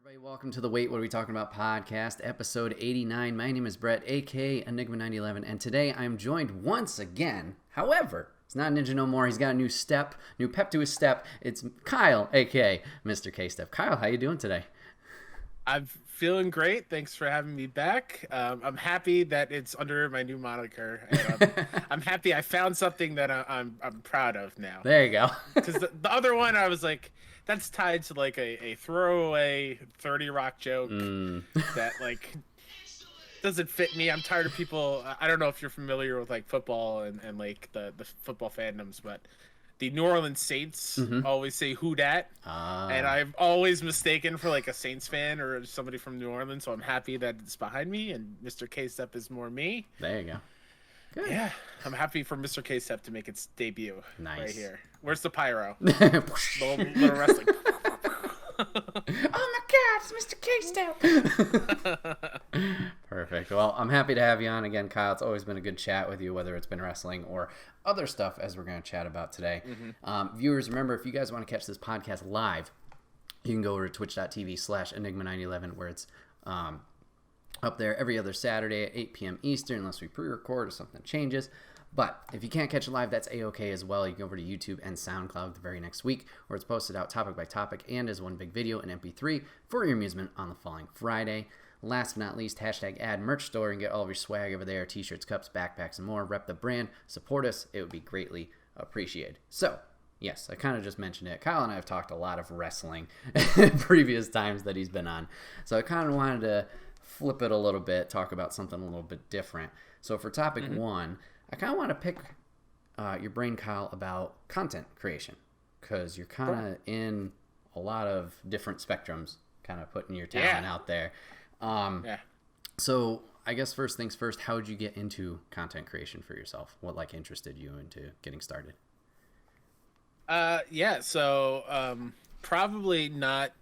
Everybody, welcome to the Wait, What Are We Talking About podcast, episode 89. My name is Bret, aka Enigma 911, and today I'm joined once again. However, it's not Ninja no more. He's got a new pep to his step. It's Kyle, aka Mr. K-Step. Kyle, how you doing today? I'm feeling great. Thanks for having me back. I'm happy that it's under my new moniker. And, I'm happy I found something that I'm proud of now. There you go. Because the other one, I was like, that's tied to like a throwaway 30 Rock joke that like doesn't fit me. I'm tired of people. I don't know if you're familiar with like football and like the football fandoms, but the New Orleans Saints always say "Who dat?" And I've always mistaken for like a Saints fan or somebody from New Orleans. So I'm happy that it's behind me and Mr. K-Step is more me. There you go. Good. Yeah, I'm happy for Mr. K-Step to make its debut right here. Where's the pyro? little wrestling. Oh my God, it's Mr. K-Step. Perfect. Well, I'm happy to have you on again, Kyle. It's always been a good chat with you, whether it's been wrestling or other stuff as we're going to chat about today. Viewers, remember, if you guys want to catch this podcast live, you can go over to twitch.tv/Enigma911 where it's up there every other Saturday at 8 p.m. Eastern, unless we pre-record or something changes. But if you can't catch it live, that's A-OK as well. You can go over to YouTube and SoundCloud the very next week, where it's posted out topic by topic and as one big video in MP3 for your amusement on the following Friday. Last but not least, #ad merch store and get all of your swag over there. T-shirts, cups, backpacks, and more. Rep the brand. Support us. It would be greatly appreciated. So, yes, I kind of just mentioned it. Kyle and I have talked a lot of wrestling in previous times that he's been on. So I kind of wanted to flip it a little bit, talk about something a little bit different. So for topic one, I kind of want to pick your brain, Kyle, about content creation, because you're kind of in a lot of different spectrums, kind of putting your talent out there. So I guess first things first, how did you get into content creation for yourself? What like interested you into getting started? So probably not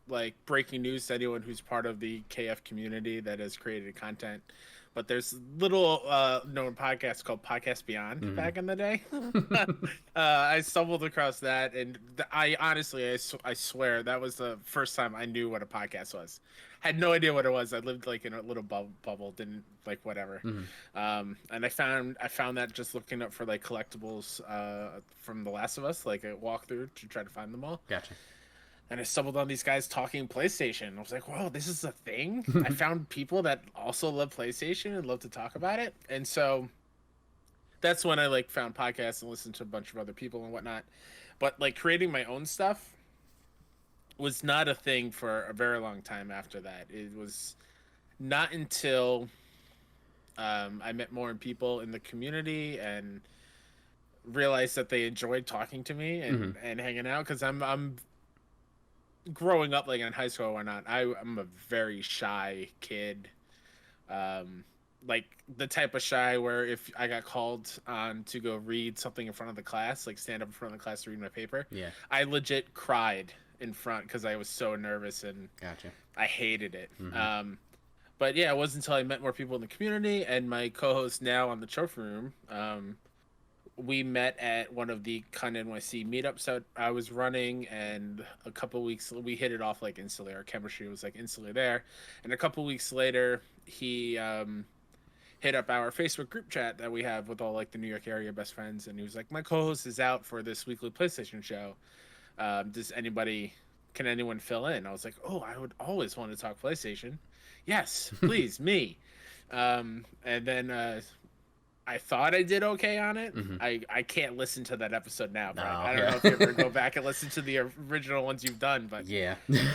like breaking news to anyone who's part of the KF community that has created content. But there's little known podcasts called Podcast Beyond back in the day. I stumbled across that, and I honestly, I swear, that was the first time I knew what a podcast was. Had no idea what it was. I lived like in a little bubble, didn't like whatever. And I found that just looking up for like collectibles from The Last of Us, like a walkthrough to try to find them all. Gotcha. And I stumbled on these guys talking PlayStation. I was like, whoa, this is a thing? I found people that also love PlayStation and love to talk about it. And so that's when I like found podcasts and listened to a bunch of other people and whatnot. But like creating my own stuff was not a thing for a very long time after that. It was not until I met more people in the community and realized that they enjoyed talking to me and hanging out. Because I'm growing up like in high school or not, I'm a very shy kid, like the type of shy where if I got called on to go read something in front of the class, like stand up in front of the class to read my paper, I legit cried in front because I was so nervous and I hated it. But yeah, it wasn't until I met more people in the community and my co-host now on the trophy room, we met at one of the Con NYC meetups that I was running, and a couple weeks we hit it off like instantly. Our chemistry was like instantly there, and a couple weeks later he hit up our Facebook group chat that we have with all like the New York area best friends, and he was like, my co-host is out for this weekly PlayStation show. Can anyone fill in? I was like, oh, I would always want to talk PlayStation. Yes, please, me. And then I thought I did okay on it. I can't listen to that episode now, Brian. I don't know if you ever go back and listen to the original ones you've done, but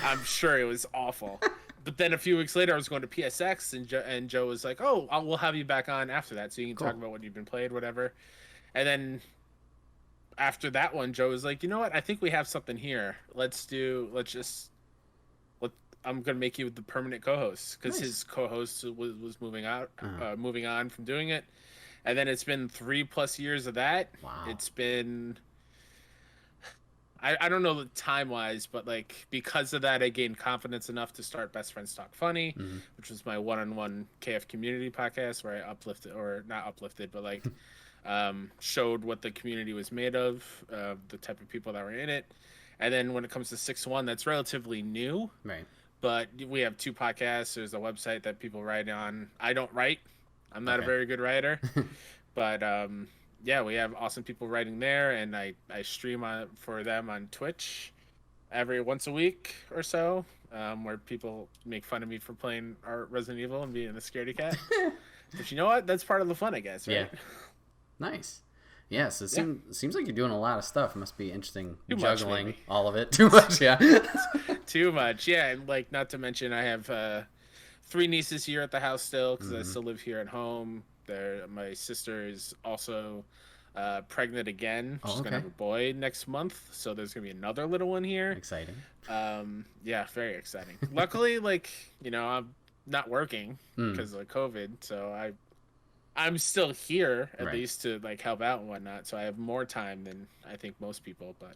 I'm sure it was awful. But then a few weeks later, I was going to PSX, and Joe was like, "Oh, we'll have you back on after that, so you can talk about what you've been playing, whatever." And then after that one, Joe was like, "You know what? I think we have something here. I'm gonna make you the permanent co-host because his co-host was moving on from doing it." And then it's been 3+ years of that. Wow. It's been, I don't know the time-wise, but like because of that, I gained confidence enough to start Best Friends Talk Funny, which was my one-on-one KF community podcast where I uplifted, or not uplifted, but like showed what the community was made of, the type of people that were in it. And then when it comes to 6-1, that's relatively new. Right. But we have 2 podcasts. There's a website that people write on. I don't write. I'm not a very good writer. But yeah, we have awesome people writing there, and I stream for them on Twitch every once a week or so, where people make fun of me for playing Resident Evil and being a scaredy cat. But you know what? That's part of the fun, I guess, right? Yeah. Nice. Yes, it seems like you're doing a lot of stuff. It must be interesting juggling much, all of it. Too much, yeah. Too much, yeah. And like, not to mention, I have 3 nieces here at the house still, because I still live here at home. My sister is also pregnant again. She's gonna have a boy next month, so there's gonna be another little one here. Exciting. Yeah, very exciting. Luckily, like, you know, I'm not working because of COVID, so I'm still here at least to like help out and whatnot. So I have more time than I think most people, but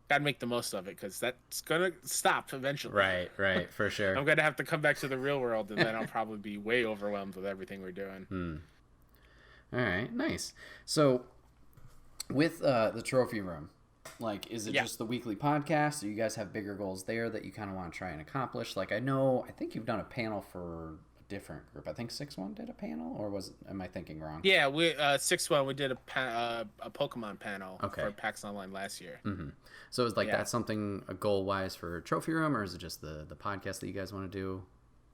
gotta make the most of it because that's gonna stop eventually. Right, for sure. I'm gonna have to come back to the real world, and then I'll probably be way overwhelmed with everything we're doing. All right, nice. So with the trophy room, like, is it just the weekly podcast? Do you guys have bigger goals there that you kind of want to try and accomplish? Like, I think you've done a panel for a different group. I think 6-1 did a panel, or am I thinking wrong? Yeah, we 6-1 we did a Pokemon panel for PAX Online last year. So is like that something goal wise for trophy room, or is it just the podcast that you guys want to do?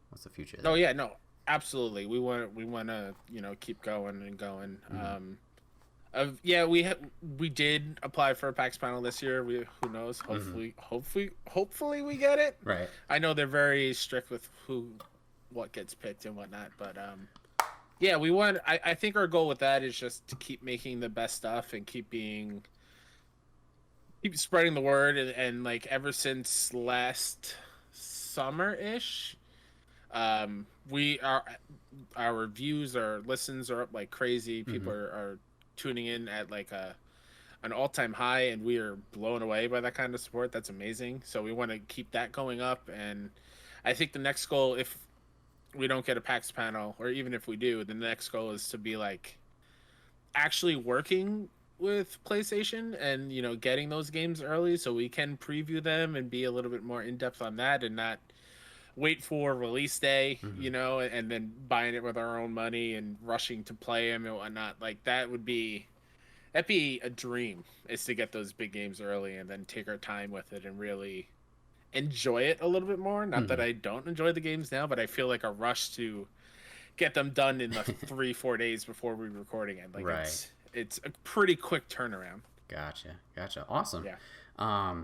What's the future there? Oh yeah, no, absolutely. We want to keep going and going. We did apply for a PAX panel this year. Who knows? Hopefully we get it. Right. I know they're very strict with what gets picked and whatnot, but yeah, we want. I think our goal with that is just to keep making the best stuff and keep spreading the word, and like ever since last summer-ish, our reviews, our listens are up like crazy. People are tuning in at like an all-time high, and we are blown away by that kind of support. That's amazing. So we want to keep that going up, and I think the next goal, if we don't get a PAX panel, or even if we do, the next goal is to be like actually working with PlayStation and getting those games early so we can preview them and be a little bit more in depth on that, and not wait for release day, and then buying it with our own money and rushing to play them and whatnot. Like that'd be a dream, is to get those big games early and then take our time with it and really enjoy it a little bit more. Not that I don't enjoy the games now, but I feel like a rush to get them done in the 3-4 days before we're recording it. Like it's a pretty quick turnaround. Gotcha. Awesome. Yeah.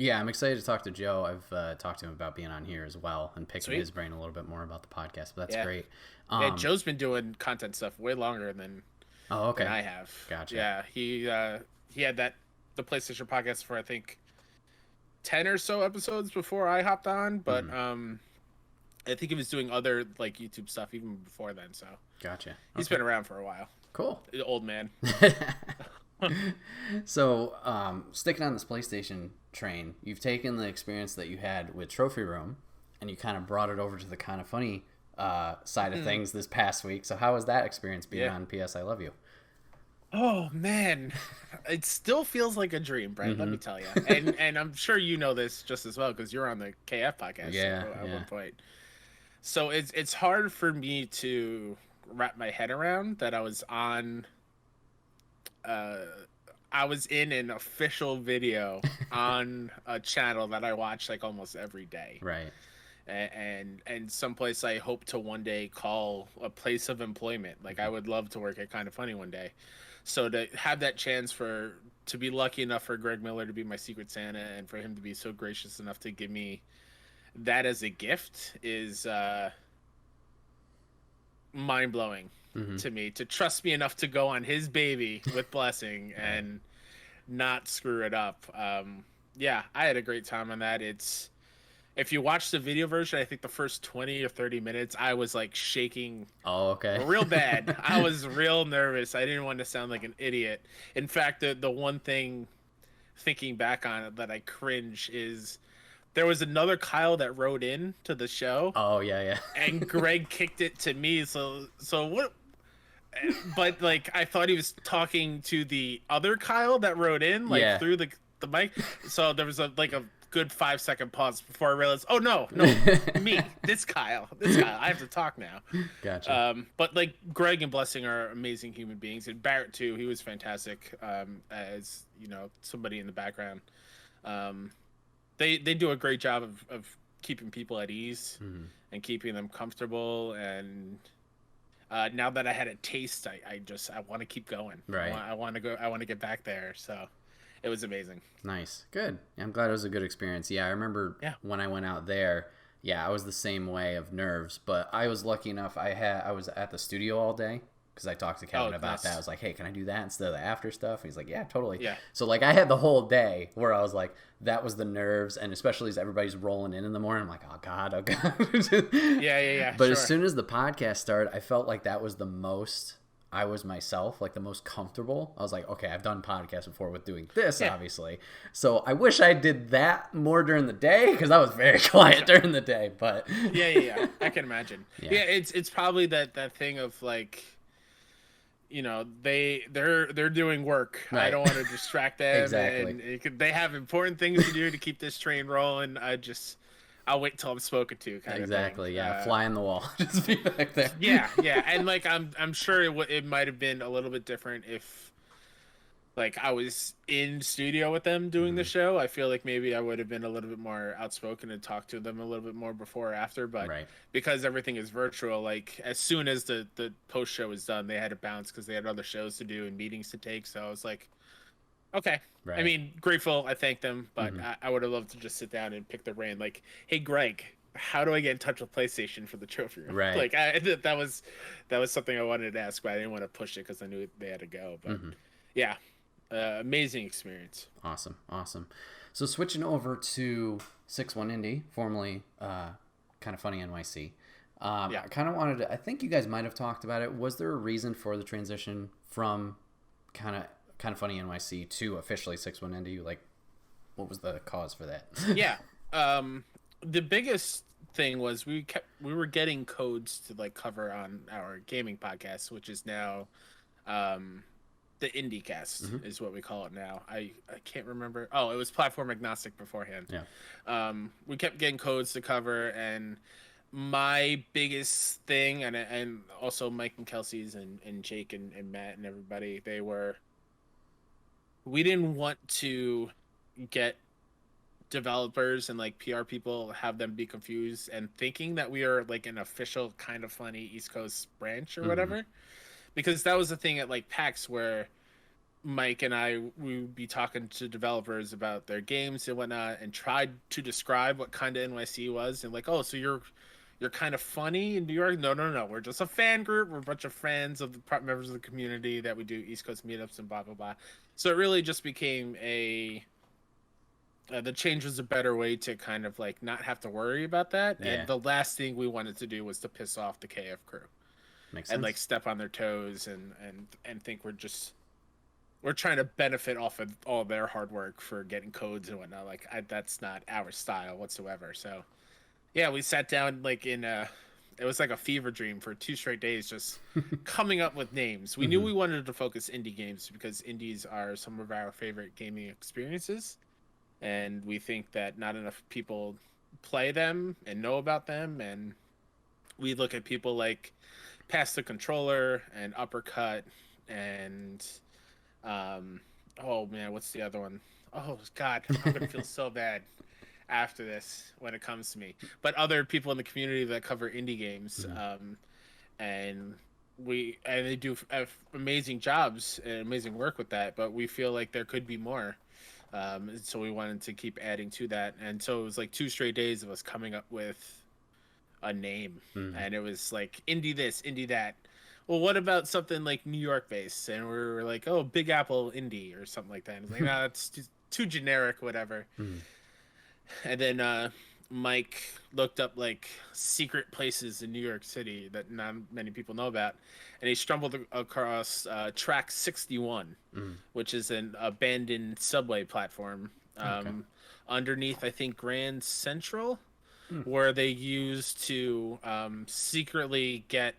Yeah, I'm excited to talk to Joe. I've talked to him about being on here as well and picking his brain a little bit more about the podcast, but that's great. Yeah, Joe's been doing content stuff way longer than I have. Gotcha. Yeah, he had the PlayStation podcast for I think 10 or so episodes before I hopped on, but I think he was doing other like YouTube stuff even before then. So gotcha. He's been around for a while. Cool. The old man. So, sticking on this PlayStation train, you've taken the experience that you had with Trophy Room, and you kind of brought it over to the kind of funny side of things this past week. So how was that experience being on PS I Love You? Oh man, it still feels like a dream, Brett. Let me tell you, and I'm sure you know this just as well because you're on the KF podcast at one point. So it's hard for me to wrap my head around that I was on. I was in an official video on a channel that I watch like almost every day. Right. And someplace I hope to one day call a place of employment. Like I would love to work at Kind of Funny one day. So to have that chance to be lucky enough for Greg Miller to be my Secret Santa and for him to be so gracious enough to give me that as a gift is mind-blowing to me, to trust me enough to go on his baby with blessing and not screw it up. Yeah, I had a great time on that. If you watch the video version, I think the first 20 or 30 minutes, I was like shaking real bad. I was real nervous. I didn't want to sound like an idiot. In fact, the one thing thinking back on it that I cringe is there was another Kyle that wrote in to the show. Oh, yeah. And Greg kicked it to me. So what? But like, I thought he was talking to the other Kyle that wrote in, through the the mic. So there was a good 5-second pause before I realized, oh no, me, this Kyle, I have to talk now. Gotcha. But like Greg and Blessing are amazing human beings, and Barrett too. He was fantastic, as somebody in the background. They do a great job of keeping people at ease and keeping them comfortable. And now that I had a taste, I want to keep going. Right. I want to go. I want to get back there. So it was amazing. Nice. Good. I'm glad it was a good experience. Yeah, I remember when I went out there, I was the same way of nerves, but I was lucky enough. I was at the studio all day because I talked to Kevin about that. I was like, hey, can I do that instead of the after stuff? And he's like, yeah, totally. Yeah. So like I had the whole day where I was like, that was the nerves, and especially as everybody's rolling in the morning, I'm like, oh God. Yeah. But as soon as the podcast started, I felt like that was the most I was myself, like the most comfortable. I was like, okay, I've done podcasts before with doing this, obviously. So I wish I did that more during the day because I was very quiet during the day. But yeah, I can imagine. Yeah, it's probably that thing of like, they're doing work. Right. I don't want to distract them. Exactly. And they have important things to do to keep this train rolling. I'll wait till I'm spoken to. Exactly. Yeah. Fly on the wall. Just be back there. Yeah. And like I'm sure it might have been a little bit different if like I was in studio with them doing the show. I feel like maybe I would have been a little bit more outspoken and talked to them a little bit more before or after. But because everything is virtual, like as soon as the post show was done, they had to bounce because they had other shows to do and meetings to take. So I was like, okay. Right. I mean, grateful. I thank them, but I would have loved to just sit down and pick the brain. Like, hey, Greg, how do I get in touch with PlayStation for the trophy room? Right. Like, that was something I wanted to ask, but I didn't want to push it because I knew they had to go. But yeah, amazing experience. Awesome. So switching over to 6-1 Indie, formerly Kind of Funny NYC. I kind of wanted to. I think you guys might have talked about it. Was there a reason for the transition from Kind of Funny NYC to officially 6-1 Indie? Like, what was the cause for that? Yeah. The biggest thing was we were getting codes to like cover on our gaming podcast, which is now the IndieCast is what we call it now. I can't remember. Oh, it was platform agnostic beforehand. Yeah. We kept getting codes to cover, and my biggest thing, and also Mike and Kelsey's and Jake and Matt and everybody, we didn't want to get developers and like PR people, have them be confused and thinking that we are like an official Kind of Funny East Coast branch or whatever, because that was the thing at like PAX where Mike and we would be talking to developers about their games and whatnot and tried to describe what Kind of NYC was, and like, oh, so you're Kind of Funny in New York? No. We're just a fan group. We're a bunch of friends of the members of the community that we do East Coast meetups and blah, blah, blah. So it really just became the change was a better way to kind of like not have to worry about that. Yeah. And the last thing we wanted to do was to piss off the KF crew. Makes sense. And like step on their toes and think we're trying to benefit off of all their hard work for getting codes and whatnot. Like that's not our style whatsoever. So yeah, we sat down like it was like a fever dream for 2 straight days, just coming up with names. We knew we wanted to focus indie games because indies are some of our favorite gaming experiences. And we think that not enough people play them and know about them. And we look at people like Pass the Controller and Uppercut and, oh man, what's the other one? Oh God, I'm going to feel so bad after this when it comes to me, but other people in the community that cover indie games, and they do amazing jobs and amazing work with that, but we feel like there could be more, so we wanted to keep adding to that. And so it was like 2 straight days of us coming up with a name, and it was like indie this, indie that. Well, what about something like New York based? And we were like, oh, Big Apple indie or something like that. And it's like, no, it's too generic, whatever. And then Mike looked up like secret places in New York City that not many people know about, and he stumbled across Track 61, which is an abandoned subway platform underneath, I think, Grand Central, where they used to secretly get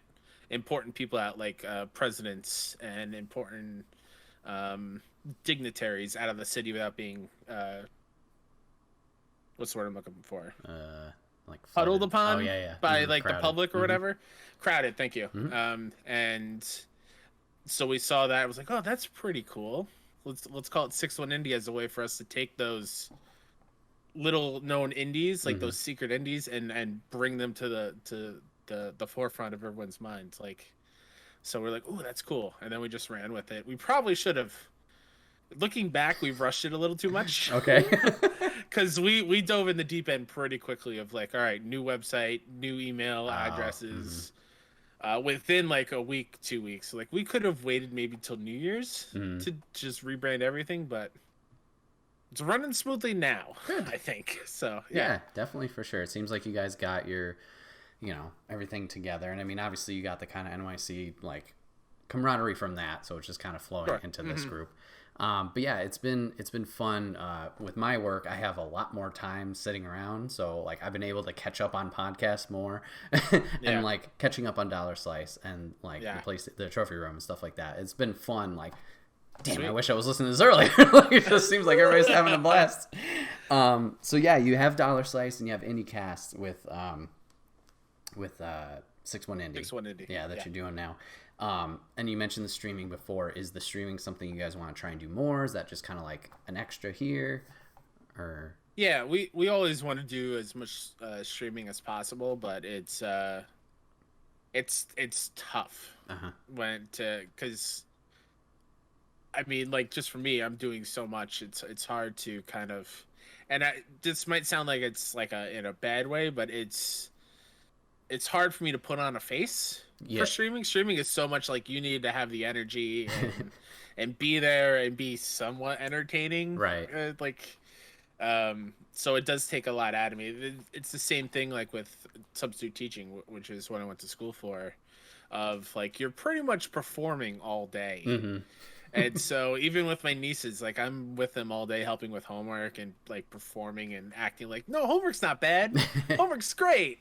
important people out, like presidents and important dignitaries out of the city without being what's the word I'm looking for? Like Huddled flooded. upon Oh yeah. by like the Crowded. public or whatever. Crowded, thank you. Mm-hmm. And so we saw that. I was like, oh, that's pretty cool. Let's call it 6-1 Indie as a way for us to take those little known indies, like those secret indies, and bring them to the forefront of everyone's minds. Like, so we're like, oh, that's cool. And then we just ran with it. We probably should have. Looking back, we've rushed it a little too much. Okay. Because we dove in the deep end pretty quickly of like, all right, new website, new email addresses. Within like a week, 2 weeks. Like we could have waited maybe till New Year's to just rebrand everything, but it's running smoothly now. Good. I think. So yeah, definitely for sure. It seems like you guys got your, everything together. And I mean, obviously you got the kind of NYC like camaraderie from that, so it's just kind of flowing into this group. But yeah, it's been fun. With my work, I have a lot more time sitting around, so like I've been able to catch up on podcasts more, and like catching up on Dollar Slice and like the trophy room and stuff like that. It's been fun. Like, damn, sweet. I wish I was listening to this earlier. Like, it just seems like everybody's having a blast. So yeah, you have Dollar Slice and you have IndieCast with 6-1 Indie. 6-1 Indie. Yeah, that you're doing now. And you mentioned the streaming before. Is the streaming something you guys want to try and do more? Is that just kind of like an extra here, or? Yeah, we always want to do as much streaming as possible, but it's tough because I mean, like, just for me, I'm doing so much. It's hard to kind of, and this might sound like it's like in a bad way, but it's hard for me to put on a face. For streaming is so much like you need to have the energy and be there and be somewhat entertaining, right? So it does take a lot out of me. It's the same thing like with substitute teaching, which is what I went to school for. Of like you're pretty much performing all day, and so even with my nieces, like I'm with them all day helping with homework and like performing and acting like no, homework's not bad, homework's great.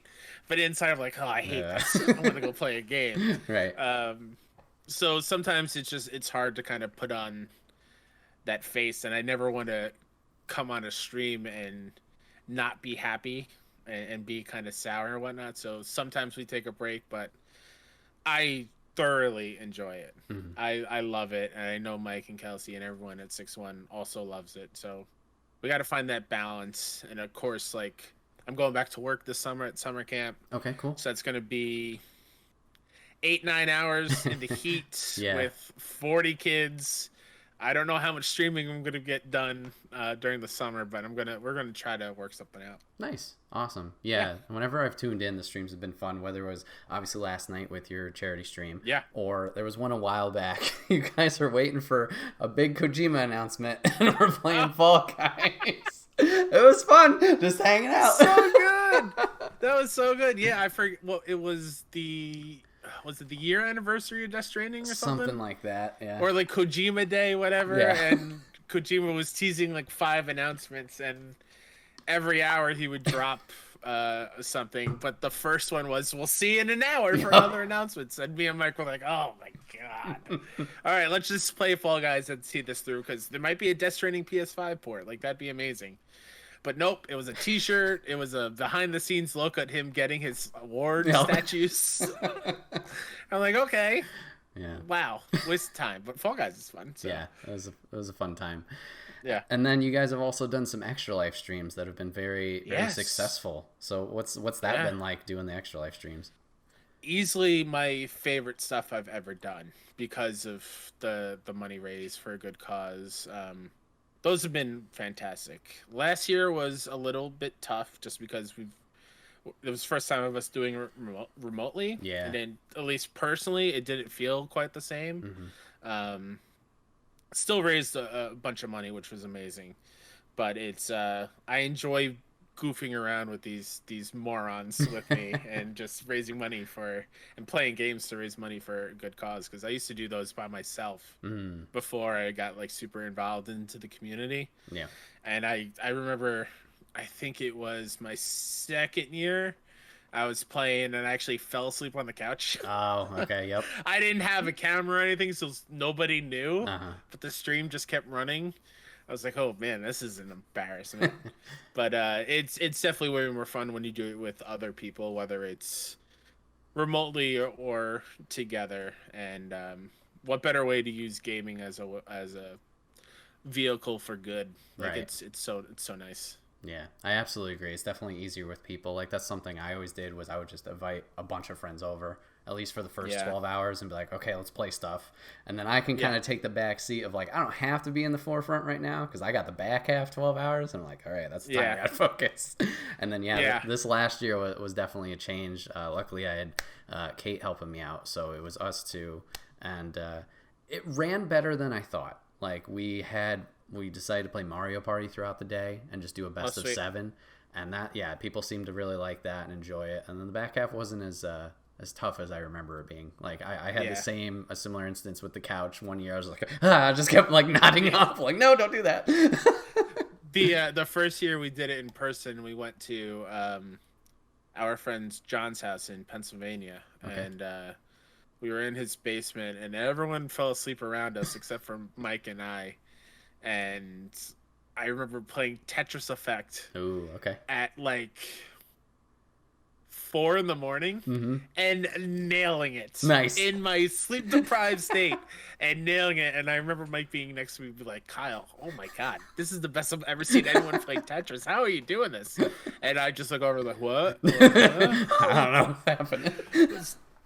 But inside I'm like, oh, I hate this. I want to go play a game. Right. So sometimes it's hard to kind of put on that face, and I never want to come on a stream and not be happy and be kind of sour and whatnot. So sometimes we take a break, but I thoroughly enjoy it. I love it, and I know Mike and Kelsey and everyone at 6-1 also loves it. So we got to find that balance, and of course, like. I'm going back to work this summer at summer camp. Okay, cool. So that's going to be 8-9 hours in the heat with 40 kids. I don't know how much streaming I'm going to get done during the summer, but we're going to try to work something out. Nice. Awesome. Yeah. Whenever I've tuned in, the streams have been fun, whether it was obviously last night with your charity stream. Yeah. Or there was one a while back. You guys are waiting for a big Kojima announcement and we're playing Fall Guys. It was fun, just hanging out. So good. That was so good. Yeah, I forget. Well, it was the year anniversary of Death Stranding or something? Something like that, yeah. Or like Kojima Day, whatever. Yeah. And Kojima was teasing like 5 announcements, and every hour he would drop something. But the first one was, we'll see you in an hour for another announcements. And me and Mike were like, oh my God. All right, let's just play Fall Guys and see this through, because there might be a Death Stranding PS5 port. Like, that'd be amazing. But nope, it was a t-shirt. It was a behind-the-scenes look at him getting his award statues. I'm like, okay. Yeah. Wow. Waste of time. But Fall Guys is fun. So. Yeah, it was a fun time. Yeah. And then you guys have also done some Extra Life streams that have been very successful. So what's that been like, doing the Extra Life streams? Easily my favorite stuff I've ever done because of the money raised for a good cause. Those have been fantastic. Last year was a little bit tough just because it was the first time of us doing it remotely. Yeah. And then, at least personally, it didn't feel quite the same. Still raised a bunch of money, which was amazing. But it's I enjoy goofing around with these morons with me and just raising money and playing games to raise money for a good cause, because I used to do those by myself before I got like super involved into the community. And I remember, I think it was my second year I was playing and I actually fell asleep on the couch. Oh, okay, yep. I didn't have a camera or anything, so nobody knew. Uh-huh. But the stream just kept running. I was like, "Oh man, this is an embarrassment." But it's definitely way more fun when you do it with other people, whether it's remotely or together. And what better way to use gaming as a vehicle for good? Like Right. it's so nice. Yeah, I absolutely agree. It's definitely easier with people. Like that's something I always did was I would just invite a bunch of friends over, at least for the first Yeah. 12 hours and be like, okay, let's play stuff. And then I can kind Yeah. of take the back seat of like, I don't have to be in the forefront right now because I got the back half 12 hours. And I'm like, all right, that's the time I Yeah. got to focus. And then, Yeah. this last year was definitely a change. Luckily, I had Kate helping me out. So it was us two. And it ran better than I thought. Like we decided to play Mario Party throughout the day and just do a best of Sweet. 7, and that people seemed to really like that and enjoy it. And then the back half wasn't as tough as I remember it being. Like I had Yeah. a similar instance with the couch one year. I was like, I just kept like nodding off, like no, don't do that. The first year we did it in person, we went to our friend's John's house in Pennsylvania, Okay. and we were in his basement, and everyone fell asleep around us except for Mike and I. And I remember playing Tetris Effect Ooh, okay. at like 4 in the morning Mm-hmm. and nailing it. Nice. In my sleep deprived state and nailing it. And I remember Mike being next to me be like, Kyle, oh my God, this is the best I've ever seen anyone play Tetris. How are you doing this? And I just look over like, what? I don't know what's happening.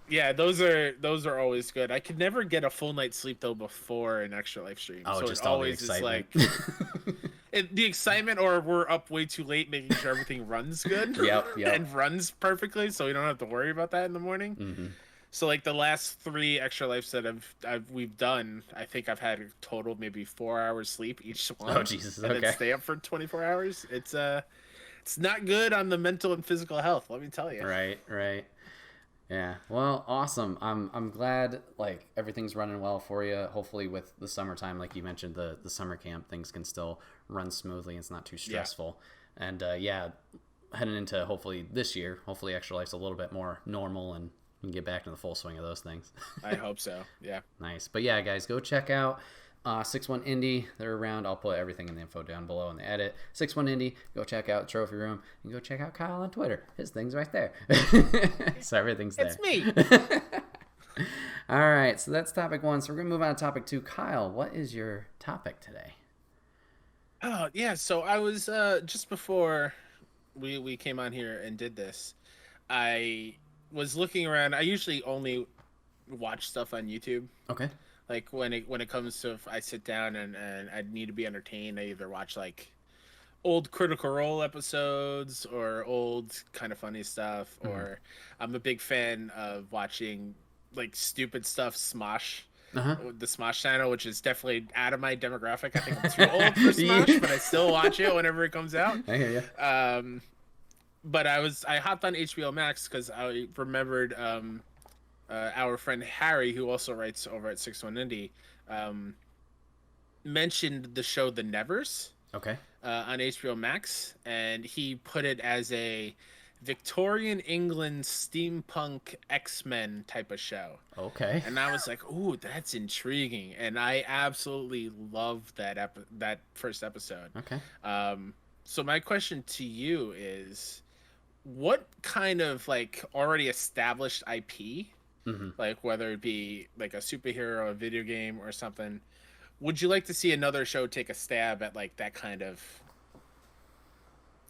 Yeah, those are always good. I could never get a full night's sleep though before an extra life stream. Oh, So just it all the always is excitement. like the excitement, or we're up way too late making sure everything runs good. Yep. And runs perfectly, so we don't have to worry about that in the morning. Mm-hmm. So like the last 3 extra lives that we've done, I think I've had a total maybe 4 hours sleep each one. Oh, Jesus, And okay. then stay up for 24 hours. It's not good on the mental and physical health, let me tell you. Right. Yeah. Well, awesome. I'm glad like everything's running well for you. Hopefully with the summertime, like you mentioned, the summer camp, things can still run smoothly. It's not too stressful. And heading into hopefully this year, hopefully Extra Life's a little bit more normal and you can get back to the full swing of those things. I hope so. Yeah. Nice. But yeah, guys, go check out 61 Indie. They're around. I'll put everything in the info down below in the edit. 61 Indie. Go check out Trophy Room and go check out Kyle on Twitter. His thing's right there. So everything's there. It's me. All right. So that's topic 1. So we're going to move on to topic 2. Kyle, what is your topic today? Oh, yeah. So I was just before we came on here and did this, I was looking around. I usually only watch stuff on YouTube. Okay. Like when it comes to if I sit down and I need to be entertained, I either watch like old Critical Role episodes or old kind of funny stuff, or I'm a big fan of watching like stupid stuff, Smosh. Uh-huh. The Smosh channel, which is definitely out of my demographic. I think I'm too old for Smosh, but I still watch it whenever it comes out. I hear you. But I hopped on HBO Max because I remembered our friend Harry, who also writes over at 61 Indie, mentioned the show The Nevers Okay. on HBO Max, and he put it as a Victorian England steampunk X-Men type of show. Okay. And I was like, "Ooh, that's intriguing," and I absolutely loved that first episode. Okay. So my question to you is, what kind of like already established IP, like whether it be like a superhero, a video game, or something, would you like to see another show take a stab at like that kind of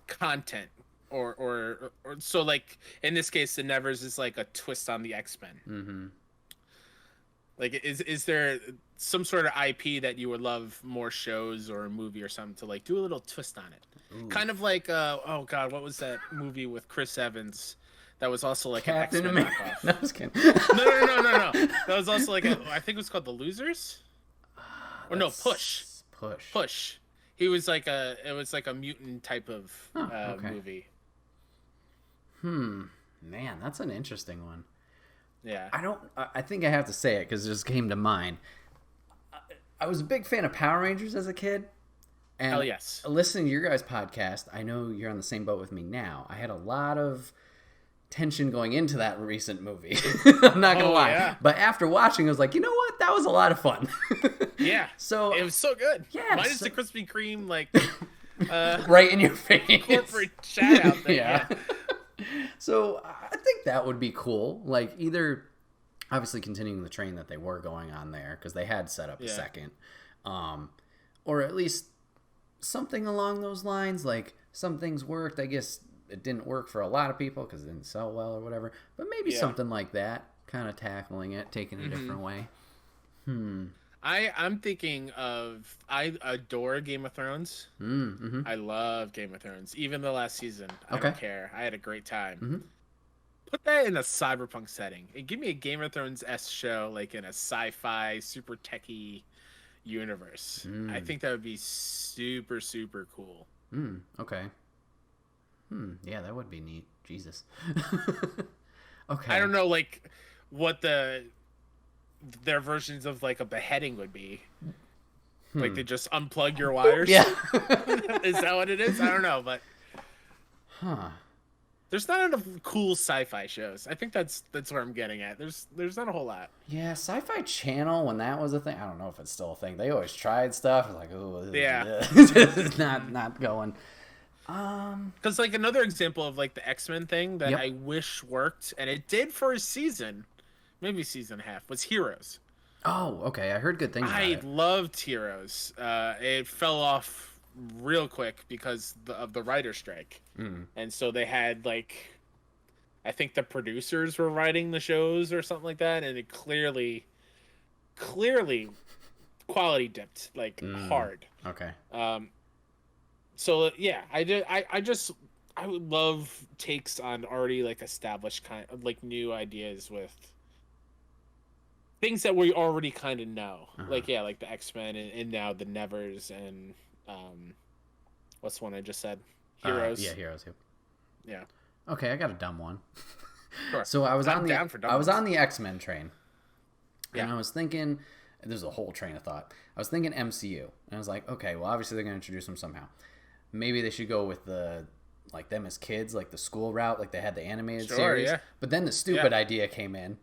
content? Or so like in this case, the Nevers is like a twist on the X-Men. Mm-hmm. Like, is there some sort of IP that you would love more shows or a movie or something to like do a little twist on it? Ooh. Kind of like oh god, what was that movie with Chris Evans that was also like Captain an X-Men America. knockoff? No, I was kidding. No. That was also like I think it was called The Losers. Or no, Push. Push. It was like a mutant type of okay. movie. Man, that's an interesting one. Yeah. I think I have to say it because it just came to mind. I was a big fan of Power Rangers as a kid. And Hell yes. listening to your guys' podcast, I know you're on the same boat with me now. I had a lot of tension going into that recent movie. I'm not gonna lie. Yeah. But after watching, I was like, you know what? That was a lot of fun. Yeah. So it was so good. Yeah. Minus the Krispy Kreme, like, right in your face. corporate chat out there. Yeah. Yeah. So I think that would be cool. Like, either obviously continuing the train that they were going on there, because they had set up a second, or at least something along those lines. Like, some things worked. I guess it didn't work for a lot of people because it didn't sell well or whatever. But maybe something like that, kind of tackling it, taking it a different way. I'm thinking of, I adore Game of Thrones. Mm-hmm. I love Game of Thrones. Even the last season. I Okay. don't care. I had a great time. Mm-hmm. Put that in a cyberpunk setting. And give me a Game of Thrones-esque show, like in a sci-fi, super techie universe. I think that would be super, super cool. Okay. Yeah, that would be neat. Jesus. Okay. I don't know, like, what their versions of, like, a beheading would be. Like, they just unplug your wires? Yeah. Is that what it is? I don't know, but there's not enough cool sci-fi shows. I think that's where I'm getting at. There's not a whole lot. Yeah, Sci-Fi Channel, when that was a thing, I don't know if it's still a thing. They always tried stuff. It's like, oh, this is not going. Because, like, another example of, like, the X-Men thing that I wish worked, and it did for a season, maybe season and a half, was Heroes. Oh, okay. I heard good things about I it. loved Heroes. It fell off real quick because of the writer strike. And so they had, like, I think the producers were writing the shows or something like that, and it clearly quality dipped, like, hard. Okay. So yeah, I would love takes on already, like, established kind of, like, new ideas with things that we already kind of know. Like, yeah, like the X-Men and now the Nevers and what's the one I just said? Heroes. Yeah, Heroes. Yep. Yeah. Okay, I got a dumb one. Sure. So I was I'm on down for dumb I was ones. on the X-Men train. Yeah. And I was thinking, there's a whole train of thought. I was thinking MCU. And I was like, okay, well, obviously they're going to introduce them somehow. Maybe they should go with like them as kids, like the school route, like they had the animated series. Yeah. But then the stupid idea came in.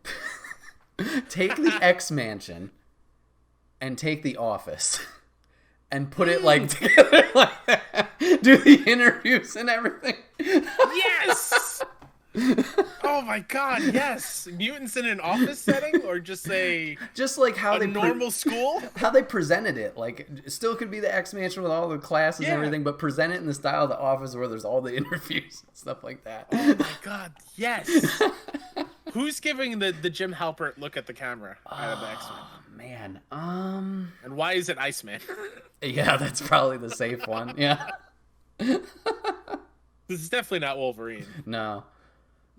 Take the X-Mansion and take the Office and put it, like, together like that. Do the interviews and everything. Yes. Oh my god, yes! Mutants in an office setting, or just like how a normal school? How they presented it, like, it still could be the X-Mansion with all the classes and everything, but present it in the style of the Office where there's all the interviews and stuff like that. Oh my god, yes! Who's giving the Jim Halpert look at the camera out of the X-Men? Man, And why is it Iceman? yeah, that's probably the safe one. Yeah. This is definitely not Wolverine. No.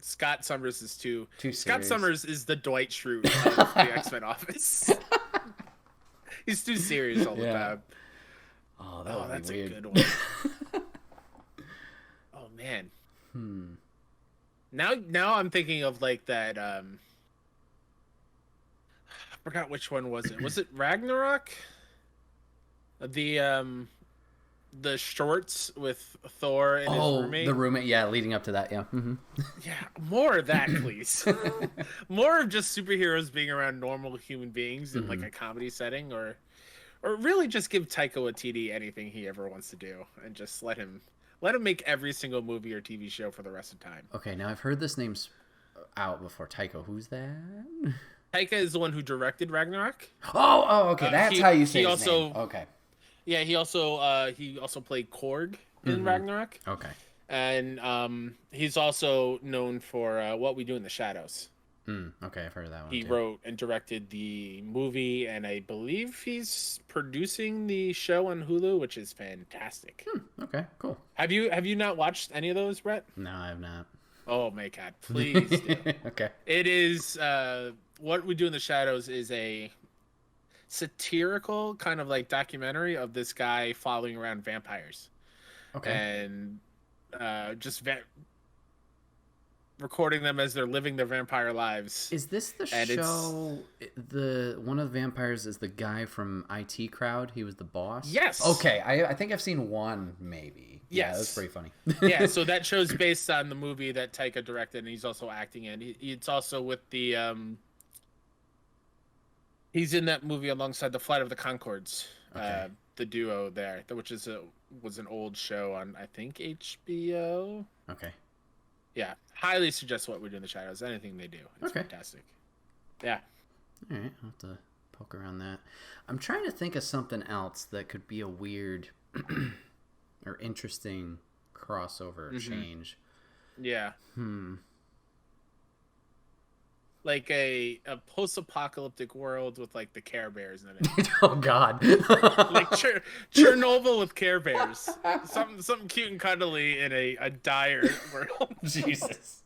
Scott Summers is too Scott serious. Summers is the Dwight Schrute of the X-Men office. He's too serious all the time. Oh, that would that's be weird. a good one. Oh man. Now I'm thinking of, like, that I forgot which one was it. Was it Ragnarok? The shorts with Thor and his roommate. The roommate, yeah, leading up to that, yeah. Yeah, more of that, please. More of just superheroes being around normal human beings in, like, a comedy setting, or really just give Taika Waititi anything he ever wants to do, and just let him make every single movie or TV show for the rest of time. Okay, now I've heard this name's out before. Taika, who's that? Taika is the one who directed Ragnarok. Oh, okay, that's how you say his also, name. Okay. Yeah, he also played Korg in Ragnarok. Okay. And he's also known for What We Do in the Shadows. Okay, I've heard of that one. He wrote and directed the movie, and I believe he's producing the show on Hulu, which is fantastic. Okay, cool. Have you not watched any of those, Brett? No, I have not. Oh my god, please do. Okay. It is What We Do in the Shadows is a satirical kind of, like, documentary of this guy following around vampires. Okay. And recording them as they're living their vampire lives. Is this the And show? One of the vampires is the guy from IT Crowd. He was the boss. Yes. Okay, I think I've seen one maybe. Yes. Yeah, that's pretty funny. Yeah, so that show's based on the movie that Taika directed, and he's also acting in. It's also with the he's in that movie alongside the Flight of the Conchords, Okay. the duo there, which was an old show on, I think, HBO. Okay. Yeah, highly suggest What We Do in the Shadows. Anything they do, it's Okay. fantastic. Yeah. All right, I'll have to poke around that. I'm trying to think of something else that could be a weird or interesting crossover change. Yeah. Like a post-apocalyptic world with like the Care Bears in it. Oh God! Like Chernobyl with Care Bears. Something cute and cuddly in a dire world. Jesus.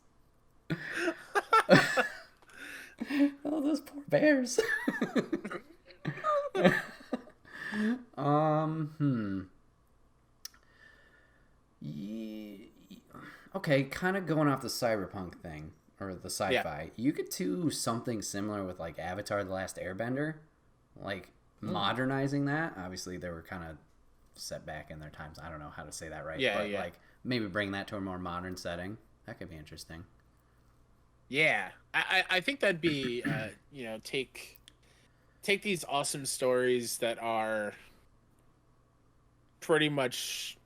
Oh, those poor bears. Okay, kind of going off the cyberpunk thing or the sci-fi. Yeah. You could do something similar with like Avatar: The Last Airbender, like modernizing that. Obviously, they were kind of set back in their times. I don't know how to say that right. Yeah, but yeah. like maybe bring that to a more modern setting. That could be interesting. Yeah, I think that'd be take these awesome stories that are pretty much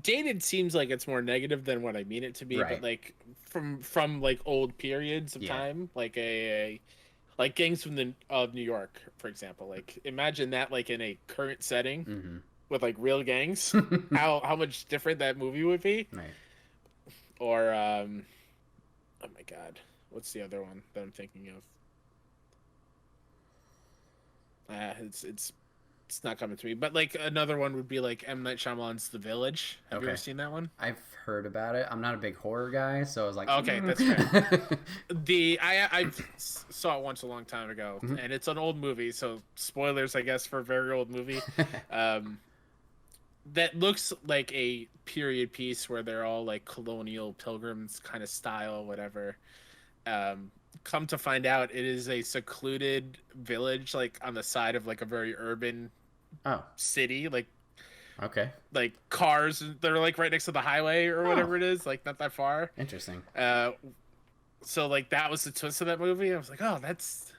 dated. Seems like it's more negative than what I mean it to be, right. But like from like old periods of time, like like gangs from of New York, for example. Like imagine that like in a current setting with like real gangs, how much different that movie would be. Right. Or oh my God, what's the other one that I'm thinking of? It's not coming to me. But like another one would be like M. Night Shyamalan's The Village. Have you ever seen that one? I've heard about it. I'm not a big horror guy, so I was like, okay, that's fair. I saw it once a long time ago, and it's an old movie, so spoilers, I guess, for a very old movie. That looks like a period piece where they're all like colonial pilgrims kind of style, whatever. Come to find out, it is a secluded village, like on the side of like a very urban city, like cars. They're like right next to the highway or whatever it is, like not that far. Interesting. So like that was the twist of that movie. I was like, oh, that's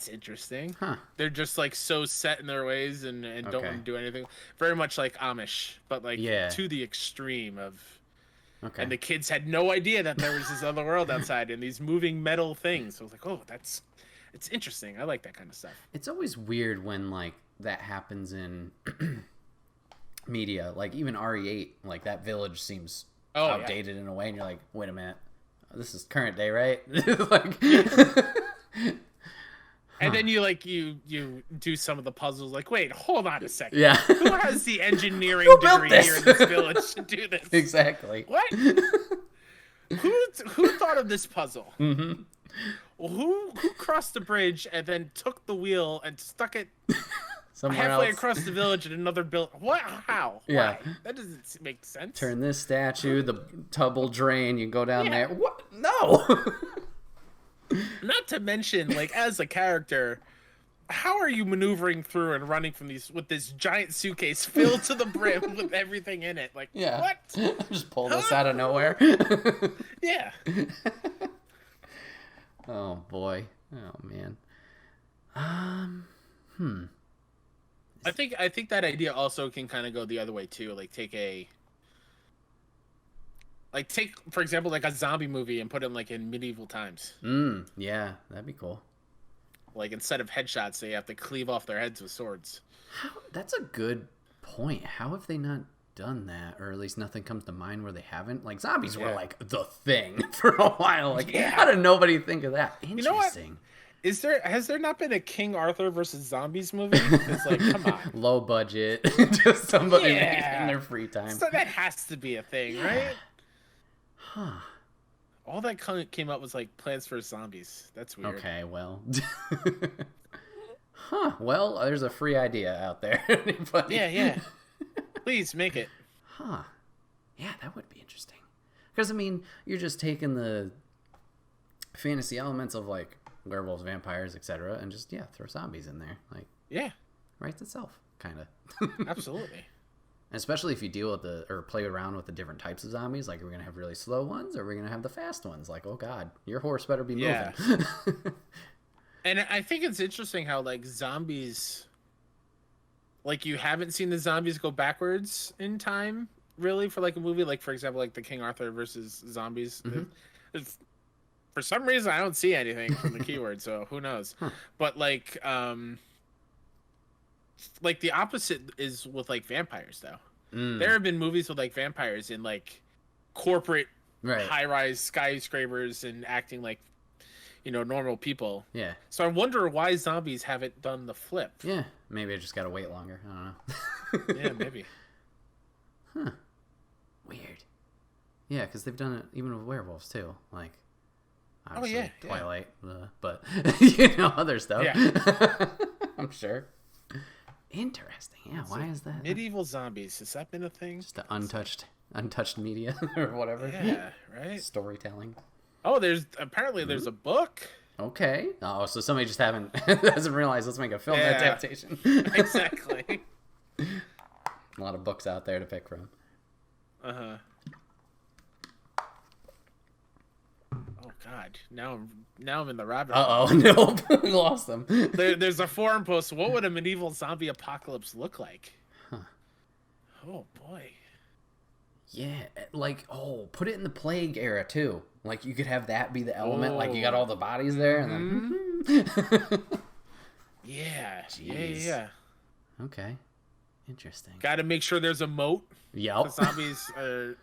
interesting. Huh. They're just like so set in their ways and don't want to do anything. Very much like Amish, but like to the extreme of. Okay. And the kids had no idea that there was this other world outside and these moving metal things. So I was like, oh, it's interesting. I like that kind of stuff. It's always weird when like that happens in media. Like even RE8, like that village seems outdated in a way, and you're like, wait a minute, this is current day, right? Like. And then you do some of the puzzles like, wait, hold on a second. Yeah. Who has the engineering degree here in this village to do this? Exactly. What? Who thought of this puzzle? Mm-hmm. Well, who crossed the bridge and then took the wheel and stuck it somewhere halfway else across the village in another building? What? How? Yeah. Why? That doesn't make sense. Turn this statue, the tub will drain, you go down there. What? No. Not to mention, like, as a character, how are you maneuvering through and running from with this giant suitcase filled to the brim with everything in it? Like, what? Just pull this out of nowhere. Yeah. Oh boy. Oh man. I think that idea also can kind of go the other way too. Like take, for example, like a zombie movie and put it in medieval times. Yeah, that'd be cool. Like instead of headshots, they have to cleave off their heads with swords. That's a good point. How have they not done that? Or at least nothing comes to mind where they haven't? Like zombies were like the thing for a while. Like how did nobody think of that? Interesting. You know what? Has there not been a King Arthur versus zombies movie? It's like, come on. Low budget. Just somebody making in their free time. So that has to be a thing, right? Huh. All that came up was like Plants vs. Zombies. That's weird. Okay, well. Huh. Well, there's a free idea out there. Yeah. Please make it. Huh. Yeah, that would be interesting. Because, I mean, you're just taking the fantasy elements of, like, werewolves, vampires, etc., and just, throw zombies in there. Like, Yeah. Writes itself, kind of. Absolutely. Especially if you deal with or play around with the different types of zombies. Like, are we going to have really slow ones, or are we going to have the fast ones? Like, oh, God, your horse better be moving. And I think it's interesting how, like, zombies... Like, you haven't seen the zombies go backwards in time, really, for, like, a movie. Like, for example, like, the King Arthur versus zombies. Mm-hmm. For some reason, I don't see anything from the keyword, so who knows? But, like the opposite is with, like, vampires, though. There have been movies with, like, vampires in, like, corporate high-rise skyscrapers and acting like, normal people. Yeah. So I wonder why zombies haven't done the flip. Yeah. Maybe I just got to wait longer. I don't know. Yeah, maybe. Huh. Weird. Yeah, because they've done it even with werewolves, too. Like, obviously, Twilight, but, other stuff. Yeah. I'm sure. Interesting. Yeah, why is that? Medieval zombies. Has that been a thing? Just the untouched media or whatever. Yeah, right? Storytelling. Oh, there's a book. Okay. Oh, so somebody just hasn't realized let's make a film adaptation. Exactly. A lot of books out there to pick from. Uh-huh. Oh God! Now I'm in the rabbit hole. Nope, we lost them. There's a forum post. What would a medieval zombie apocalypse look like? Huh. Oh boy. Yeah, like put it in the plague era too. Like you could have that be the element. Like you got all the bodies there, and then. Yeah. Jeez. Yeah. Okay. Interesting. Got to make sure there's a moat. Yep. The zombies are.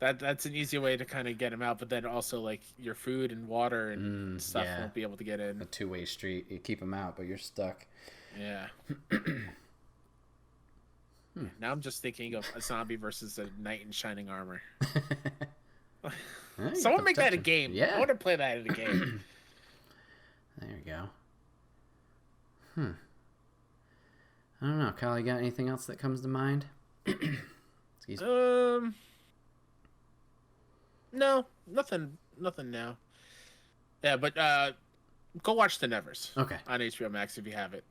That's an easy way to kind of get them out, but then also like your food and water and stuff won't be able to get in. A two-way street. You keep them out, but you're stuck. Yeah. Now I'm just thinking of a zombie versus a knight in shining armor. Someone make that a game. Yeah. I want to play that in a game. There you go. I don't know. Kyle, you got anything else that comes to mind? Excuse me. No, nothing now. Yeah, but go watch The Nevers. Okay. On HBO Max if you have it.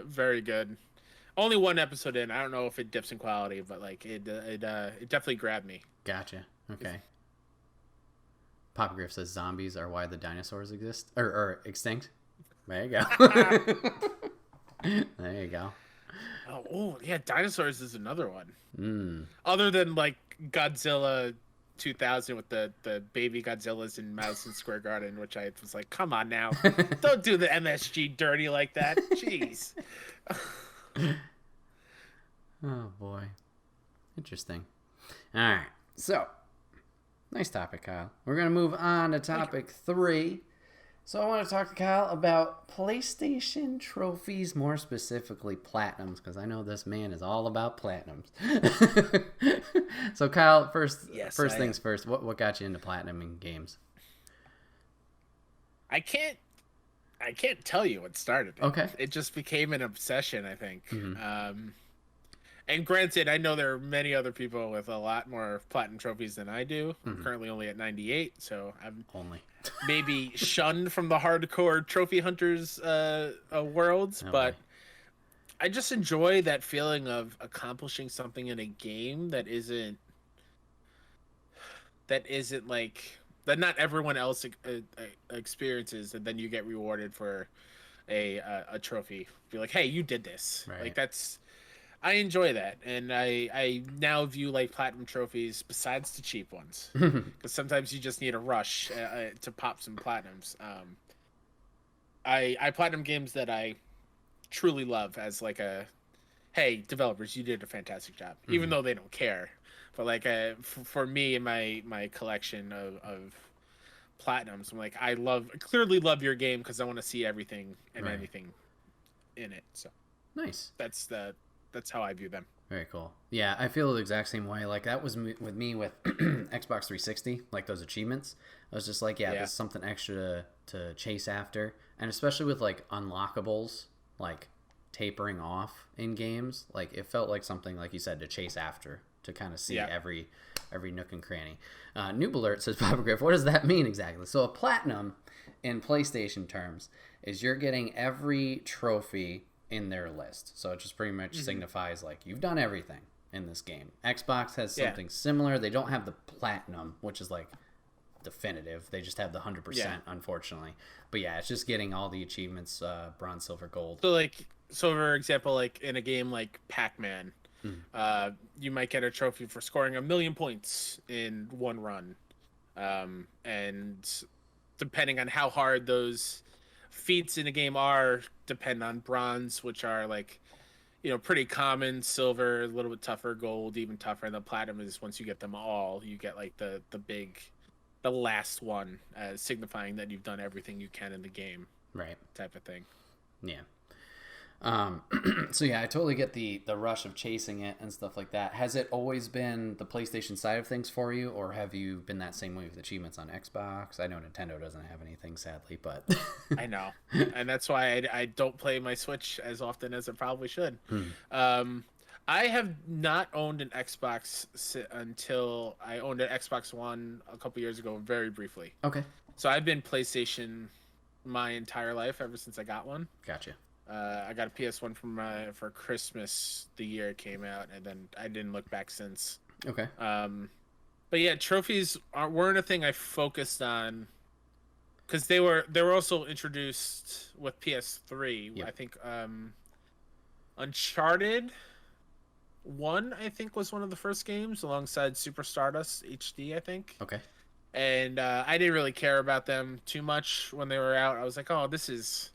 Very good. Only one episode in. I don't know if it dips in quality, but like it definitely grabbed me. Gotcha. Okay. Papa Griff says zombies are why the dinosaurs exist or extinct. There you go. There you go. Oh yeah, dinosaurs is another one. Mm. Other than like Godzilla 2000 with the baby Godzillas in Madison Square Garden, which I was like, come on now, don't do the MSG dirty like that. Jeez. Oh boy, interesting. All right, so nice topic, Kyle. We're gonna move on to topic 3. So I want to talk to Kyle about PlayStation trophies, more specifically platinums, because I know this man is all about platinums. So Kyle, first things first. What got you into platinum in games? I can't tell you what started it. Okay. It just became an obsession, I think. Mm-hmm. And granted, I know there are many other people with a lot more platinum trophies than I do. Mm-hmm. I'm currently only at 98, so I'm only maybe shunned from the hardcore trophy hunters worlds. But I just enjoy that feeling of accomplishing something in a game that isn't like that not everyone else experiences, and then you get rewarded for a trophy. Be like, hey, you did this. Right. Like I enjoy that, and I now view like platinum trophies besides the cheap ones, because sometimes you just need a rush to pop some platinums. I platinum games that I truly love as like a, hey, developers, you did a fantastic job, even though they don't care. But like for me and my collection of platinums, I'm like, I clearly love your game because I want to see everything and anything in it. So nice. That's how I view them. Very cool. Yeah, I feel the exact same way. Like that was with me with Xbox 360, like those achievements. I was just like, there's something extra to chase after, and especially with like unlockables, like tapering off in games, like it felt like something, like you said, to chase after. to kind of see Yeah. every nook and cranny. Noob Alert says, Papa Griff, what does that mean exactly? So a platinum in PlayStation terms is you're getting every trophy in their list. So it just pretty much signifies like you've done everything in this game. Xbox has something similar. They don't have the platinum, which is like definitive. They just have the 100%, unfortunately. But yeah, it's just getting all the achievements, bronze, silver, gold. So for example, like in a game like Pac-Man, you might get a trophy for scoring 1,000,000 points in one run, and depending on how hard those feats in a game are, depend on bronze, which are like, pretty common, silver a little bit tougher, gold even tougher, and the platinum is once you get them all, you get like the last one, signifying that you've done everything you can in the game, right? Type of thing. Yeah. So yeah, I totally get the rush of chasing it and stuff like that. Has it always been the PlayStation side of things for you, or have you been that same way with achievements on Xbox? I know Nintendo doesn't have anything, sadly, but I know, and that's why I don't play my Switch as often as it probably should. I have not owned an Xbox until I owned an Xbox One a couple years ago, very briefly. Okay. So I've been PlayStation my entire life, ever since I got one. Gotcha. I got a PS1 for Christmas the year it came out, and then I didn't look back since. Okay. But yeah, trophies weren't a thing I focused on, because they were also introduced with PS3. Yep. I think Uncharted 1, I think, was one of the first games alongside Super Stardust HD, I think. Okay. And I didn't really care about them too much when they were out. I was like, oh, it's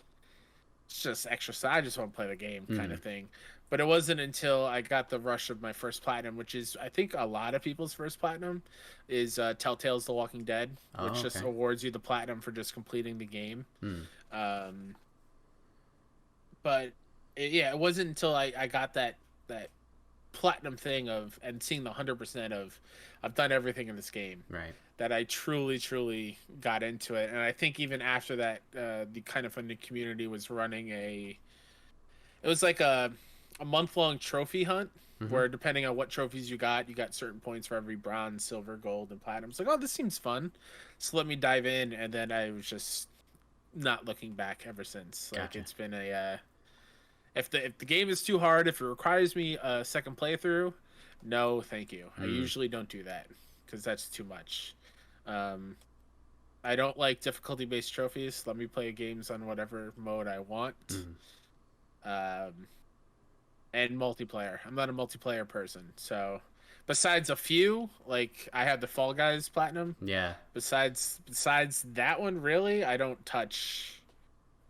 just extra. I just want to play the game, kind of thing. But it wasn't until I got the rush of my first platinum, which is, I think, a lot of people's first platinum, is Telltale's The Walking Dead, which just awards you the platinum for just completing the game. But it wasn't until I got that platinum thing and seeing the 100% of I've done everything in this game, right, that I truly got into it. And I think even after that, the Kind of Funny community was running it was like a month-long trophy hunt, where depending on what trophies you got certain points for every bronze, silver, gold, and platinum. It's like, oh, this seems fun, so let me dive in. And then I was just not looking back ever since. Like, gotcha. It's been if the game is too hard, if it requires me a second playthrough, no thank you. I usually don't do that, because that's too much. I don't like difficulty-based trophies. Let me play games on whatever mode I want. And multiplayer. I'm not a multiplayer person. So besides a few, like I have the Fall Guys Platinum. Yeah. Besides that one, really, I don't touch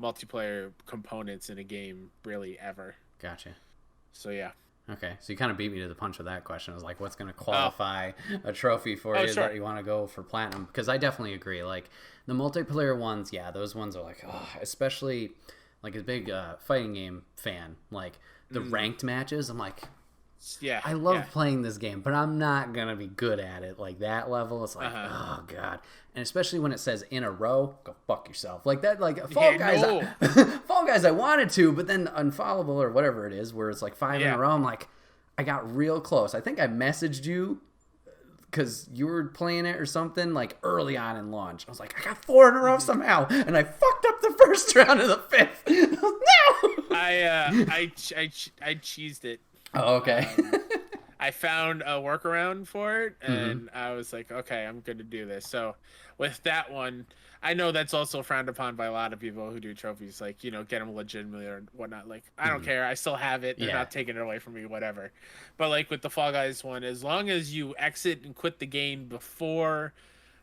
multiplayer components in a game really ever. Gotcha. So yeah. Okay, so you kind of beat me to the punch with that question. I was like, what's going to qualify a trophy for you that you want to go for platinum? Because I definitely agree. Like, the multiplayer ones, yeah, those ones are like, especially, like, a big fighting game fan. Like, the ranked matches, I'm like, yeah, I love playing this game, but I'm not going to be good at it. Like, that level, it's like, oh, God. And especially when it says in a row, go fuck yourself. Like that, like Fall Guys, Fall Guys I wanted to, but then Unfollowable or whatever it is, where it's like 5 in a row, I'm like, I got real close. I think I messaged you because you were playing it or something, like early on in launch. I was like, I got 4 in a row somehow, and I fucked up the first round of the 5th. No! I cheesed it. Oh, okay. I found a workaround for it, and I was like, okay, I'm going to do this. So with that one, I know that's also frowned upon by a lot of people who do trophies, like, get them legitimately or whatnot. Like, I don't care. I still have it. They're not taking it away from me, whatever. But like with the Fall Guys one, as long as you exit and quit the game before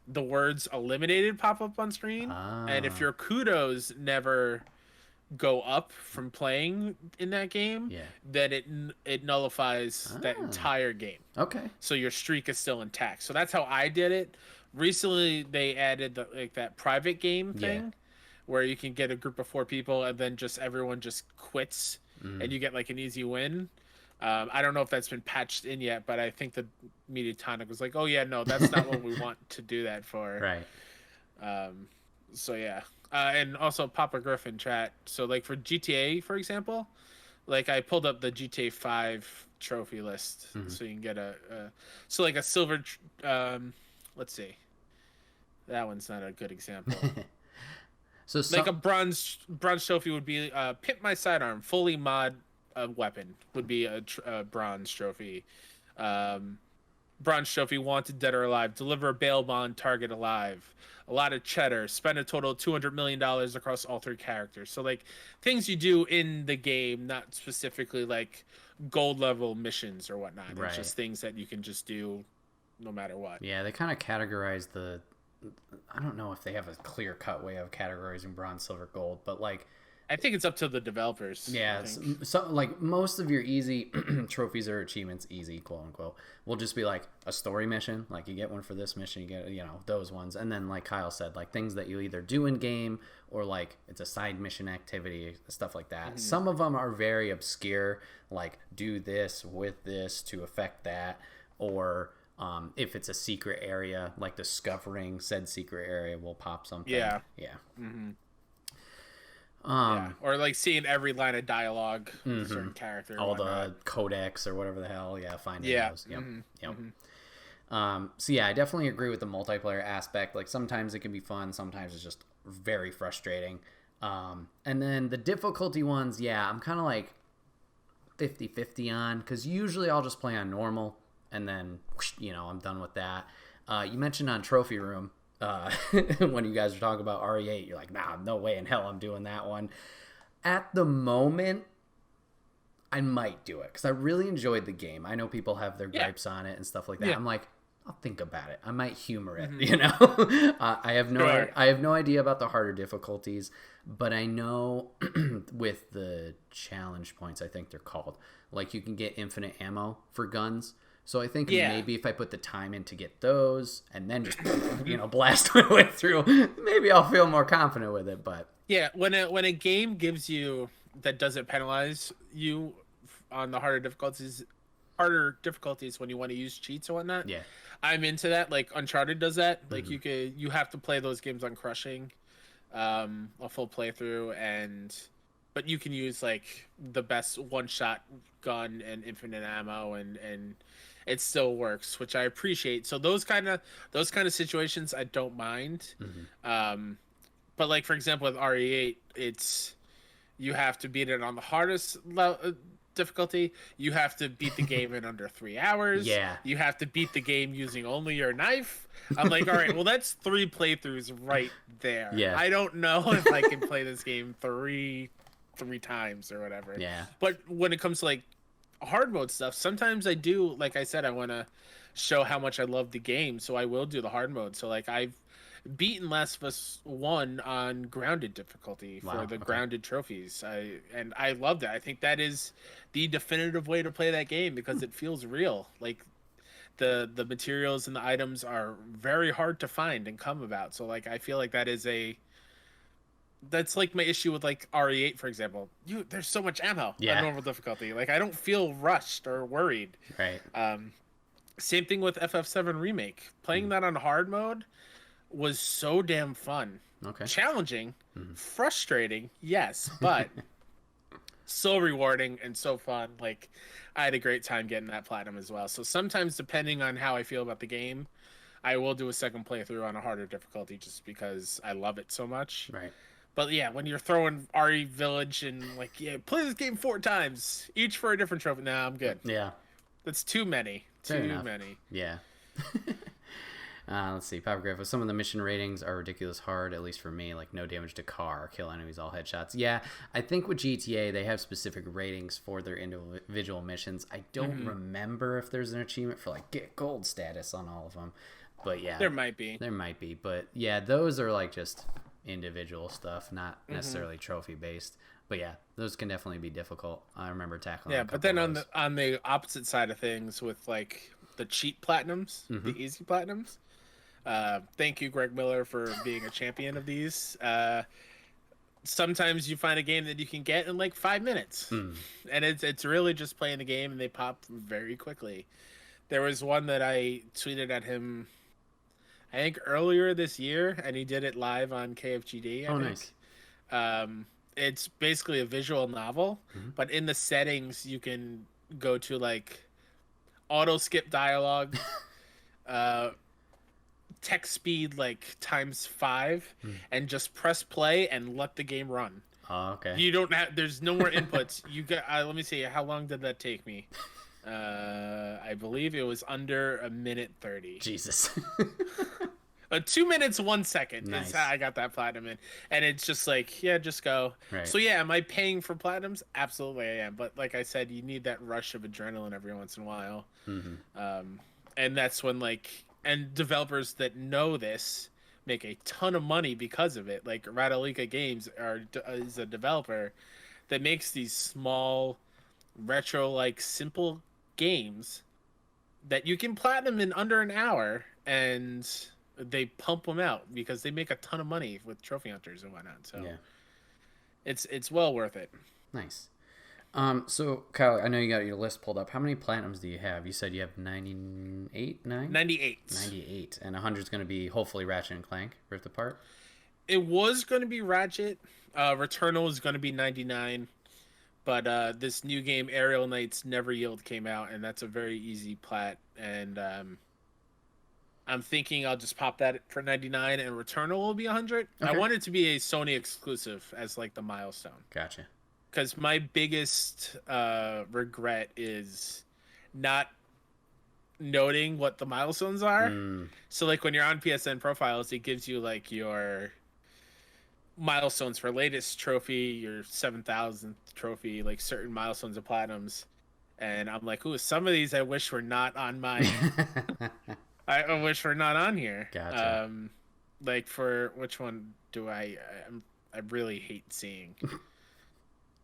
the words eliminated pop up on screen, and if your kudos never go up from playing in that game, then it nullifies that entire game. Okay. So your streak is still intact. So that's how I did it. Recently, they added that private game thing, where you can get a group of 4 people and then everyone just quits, and you get like an easy win. I don't know if that's been patched in yet, but I think the Mediatonic was like, "Oh yeah, no, that's not what we want to do that for." Right. So yeah, and also Papa Griffin chat. So like for GTA, for example, like I pulled up the GTA 5 trophy list so you can get so like a silver let's see. That one's not a good example. So Like some, a bronze trophy would be pimp my sidearm, fully mod weapon would be a bronze trophy. Um, Bronze trophy, wanted dead or alive, deliver a bail bond, target alive, a lot of cheddar, spend a total of $200 million across all three characters. So like things you do in the game, not specifically like gold level missions or whatnot. It's right. just things that you can just do no matter what. Yeah, they kind of categorize the. I don't know if they have a clear cut way of categorizing bronze, silver, gold, but like. I think it's up to the developers. Yeah, so like most of your easy trophies or achievements, easy quote unquote, will just be like a story mission. Like you get one for this mission, you get those ones, and then like Kyle said, like things that you either do in game or like it's a side mission activity, stuff like that. Some of them are very obscure, like do this with this to affect that, or if it's a secret area, like discovering said secret area will pop something. Yeah. Yeah, or like seeing every line of dialogue with a certain character. All the codex or whatever the hell. Yeah, finding those. Yep. Yep. So yeah, I definitely agree with the multiplayer aspect. Like sometimes it can be fun, sometimes it's just very frustrating. And then the difficulty ones, yeah, I'm kind of like 50-50 on, because usually I'll just play on normal and then I'm done with that. You mentioned on Trophy Room. When you guys were talking about RE8, you're like, nah, no way in hell I'm doing that one. At the moment, I might do it because I really enjoyed the game. I know people have their gripes on it and stuff like that. I'm like, I'll think about it. I might humor it, I have no idea about the harder difficulties, but I know with the challenge points, I think they're called, like you can get infinite ammo for guns. So I think maybe if I put the time in to get those and then just blast my way through, maybe I'll feel more confident with it. But yeah, when a game gives you that doesn't penalize you on the harder difficulties when you want to use cheats and whatnot. Yeah, I'm into that. Like Uncharted does that. Like you have to play those games on crushing, a full playthrough, but you can use like the best one shot gun and infinite ammo and it still works, which I appreciate. So those kind of situations I don't mind. But like for example with RE8, it's you have to beat it on the hardest difficulty. You have to beat the game in under 3 hours. Yeah. You have to beat the game using only your knife. I'm like, all right, well that's 3 playthroughs right there. Yeah. I don't know if I can play this game three times or whatever. Yeah. But when it comes to like hard mode stuff, sometimes I do, like I said, I want to show how much I love the game, so I will do the hard mode. So like I've beaten Last of Us 1 on grounded difficulty for the grounded trophies. I love that. I think that is the definitive way to play that game because it feels real. Like the materials and the items are very hard to find and come about. So like I feel like that's like my issue with like RE8, for example. There's so much ammo on normal difficulty. Like I don't feel rushed or worried. Right. Same thing with FF7 Remake. Playing that on hard mode was so damn fun. Okay. Challenging, frustrating, yes, but so rewarding and so fun. Like I had a great time getting that platinum as well. So sometimes, depending on how I feel about the game, I will do a second playthrough on a harder difficulty just because I love it so much. Right. But yeah, when you're throwing RE Village and like, play this game 4 times, each for a different trophy. Nah, I'm good. Yeah. That's too many. Too many. Yeah. Let's see. Popgraph. Some of the mission ratings are ridiculous hard, at least for me. Like no damage to car, kill enemies, all headshots. Yeah, I think with GTA they have specific ratings for their individual missions. I don't remember if there's an achievement for like get gold status on all of them, but yeah, there might be. But yeah, those are like just individual stuff, not necessarily trophy based. But yeah, those can definitely be difficult. I remember tackling. Yeah, but then on the opposite side of things with like the cheat platinums, the easy platinums. Thank you, Greg Miller, for being a champion of these. Sometimes you find a game that you can get in like 5 minutes, and it's really just playing the game, and they pop very quickly. There was one that I tweeted at him, I think earlier this year, and he did it live on KFGD. I think. Nice. it's basically a visual novel, Mm-hmm. but in the settings you can go to like auto skip dialogue, uh, text speed like times 5, and just press play and let the game run. Oh, okay. You don't have. There's no more inputs. You got. Let me see. How long did that take me? I believe it was under a minute 30. Jesus. 2 minutes 1 second Nice. is how I got that platinum in, and it's just like, yeah, just go. Right. So yeah, am I paying for platinums? Absolutely, I am. But like I said, you need that rush of adrenaline every once in a while, and that's when and developers that know this make a ton of money because of it. Like Radalika Games is a developer that makes these small, retro simple games that you can platinum in under an hour, and they pump them out because they make a ton of money with trophy hunters and whatnot. So Yeah. it's well worth it. Nice. So Kyle, I know you got your list pulled up. How many platinums do you have? You said you have 98, 98. 98, and 100 is going to be hopefully Ratchet and Clank Rift Apart. It was going to be Ratchet. Returnal is going to be 99. But this new game, Aerial Knights Never Yield, came out, and that's a very easy plat. And I'm thinking I'll just pop that for 99, and Returnal will be 100. Okay. I want it to be a Sony exclusive as like the milestone. Gotcha. Because my biggest regret is not noting what the milestones are. So like when you're on PSN profiles, it gives you like your milestones for latest trophy, your 7,000th trophy, like certain milestones of platinums, and I'm like, ooh, some of these I wish were not on my I wish were not on here. Gotcha. Like for which one do I really hate seeing?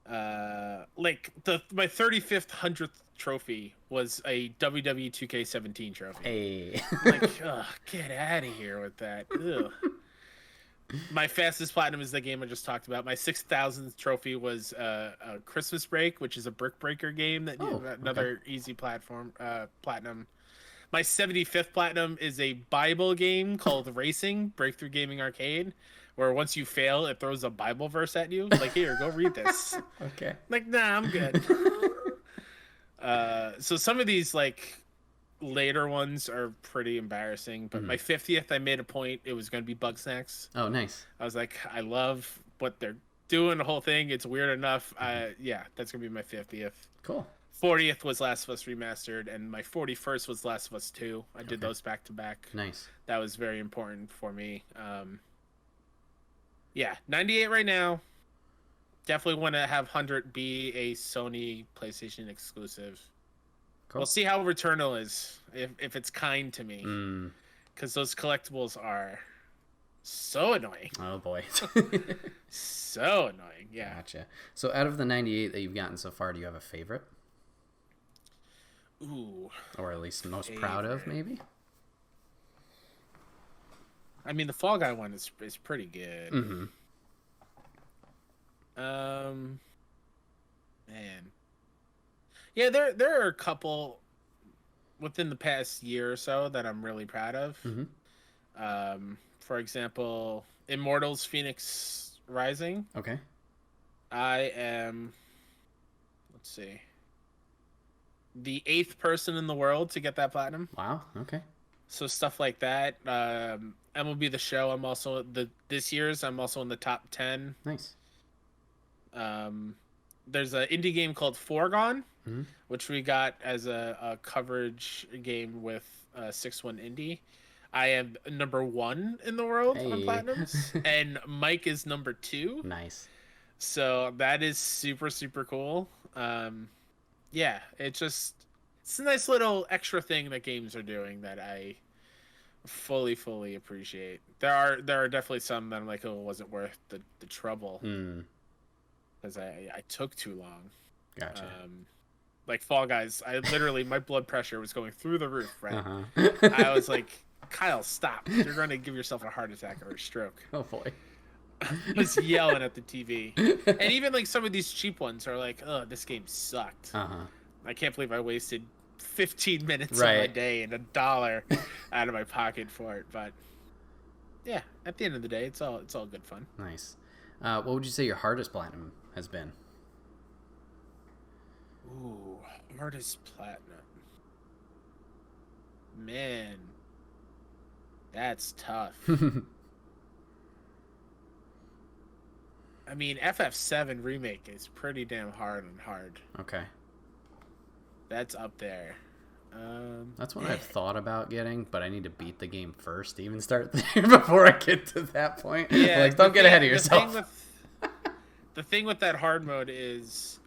Like my 35th 100th trophy was a WWE 2K17 trophy. Hey. Like, ugh, get out of here with that. Ugh. My fastest platinum is the game I just talked about. My 6,000th trophy was a Christmas Break, which is a brick breaker game that another easy platinum. My 75th platinum is a Bible game called Racing Breakthrough Gaming Arcade, where once you fail, it throws a Bible verse at you. Like, here, go read this. Okay. Like, nah, I'm good. So some of these later ones are pretty embarrassing, but my 50th, I made a point it was going to be Bug Snacks. Oh, nice. I was like, I love what they're doing, the whole thing. It's weird enough. Yeah, that's going to be my 50th. Cool. 40th was Last of Us Remastered, and my 41st was Last of Us 2. I did those back to back. Nice. That was very important for me. Yeah, 98 right now. Definitely want to have 100 be a Sony PlayStation exclusive. Cool. We'll see how Returnal is, if it's kind to me. Because those collectibles are so annoying. Oh, boy. So annoying, yeah. Gotcha. So out of the 98 that you've gotten so far, do you have a favorite? Ooh. Or at least most proud of, maybe? I mean, the Fall Guy one is pretty good. Man. Yeah, there are a couple within the past year or so that I'm really proud of. For example, Immortals Phoenix Rising. Okay. I am, let's see, the 8th person in the world to get that platinum. Wow. Okay. So stuff like that. MLB The Show. I'm also this year's. I'm also in the top 10. Nice. There's an indie game called Foregone, which we got as a coverage game with 6-1 Indie. I am number 1 in the world on platinums, and Mike is number 2. Nice. So that is super, super cool. Yeah, it's a nice little extra thing that games are doing that I fully appreciate. There are definitely some that I'm like, oh, it wasn't worth the trouble. Because I took too long. Gotcha. Like Fall Guys, I literally, my blood pressure was going through the roof, right? Uh-huh. I was like, Kyle, stop. You're going to give yourself a heart attack or a stroke. Oh, boy. I was yelling at the TV. And even like some of these cheap ones are like, oh, this game sucked. Uh-huh. I can't believe I wasted 15 minutes Right. of my day and $1 out of my pocket for it. But yeah, at the end of the day, it's all good fun. Nice. What would you say your hardest platinum has been? Ooh, hardest platinum. Man, that's tough. I mean, FF7 Remake is pretty damn hard. Okay. That's up there. That's what I've thought about getting, but I need to beat the game first to even start there before I get to that point. Yeah, like, don't get ahead of yourself. The thing with that hard mode is